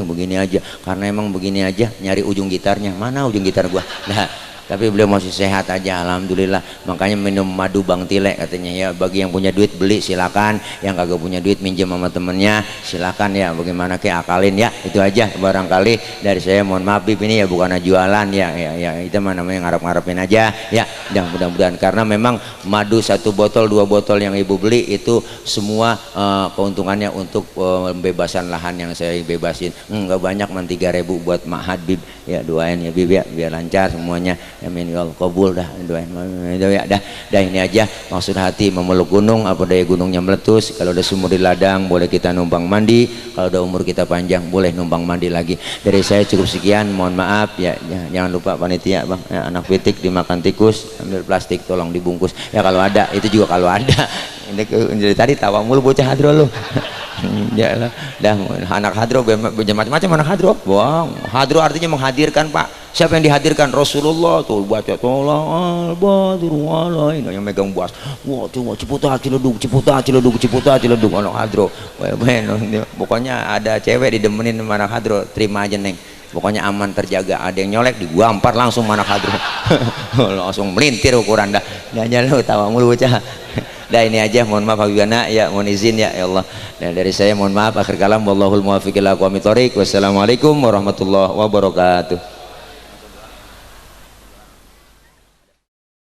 S1: begini aja, karena emang begini aja nyari ujung gitarnya, mana ujung gitar gua. Nah, tapi beliau masih sehat aja, alhamdulillah. Makanya minum madu Bang Tile katanya ya, bagi yang punya duit beli silakan, yang kagak punya duit minjem sama temennya silakan ya, bagaimana kayak akalin ya. Itu aja barangkali dari saya, mohon maaf Bib, ini ya bukan jualan ya itu mah namanya ngarep-ngarepin aja ya. Dan mudah-mudahan, karena memang madu 1 botol 2 botol yang ibu beli itu semua keuntungannya untuk pembebasan lahan yang saya bebasin. Nggak banyak, man 3.000 buat Ma'had Bib ya, doain ya Bib ya biar lancar semuanya. Amin ya Allah, kabul dah doain ya. Dah ini aja maksud hati memeluk gunung, apa daya gunungnya meletus. Kalau ada sumur di ladang boleh kita numpang mandi, kalau ada umur kita panjang boleh numpang mandi lagi. Dari saya cukup sekian, mohon maaf ya, jangan lupa panitia Bang ya, anak pitik dimakan tikus, ambil plastik tolong dibungkus ya kalau ada, itu juga kalau ada. Ini tadi tawa mulu bocah hadro lu. Ya lah, dah anak hadro macam-macam anak hadro. Wah, hadro artinya menghadirkan Pak. Siapa yang dihadirkan? Rasulullah. Tuh baca tolong al-badru alaina, yang megang buas. Wah, coba Ciputa Ciledug anak hadro. Pokoknya ada cewek didemenin sama anak hadro, terima aja Neng. Pokoknya aman terjaga. Ada yang nyolek digampar langsung anak hadro. Langsung melintir ukuran dah. Jangan lu tawa mulu bocah. Dah ini aja, mohon maaf Habibana ya, mohon izin ya Allah. Dan dari saya mohon maaf, akhir kalam wallahul muwaffiq ila aqwamit thoriq. Wassalamualaikum warahmatullahi wabarakatuh.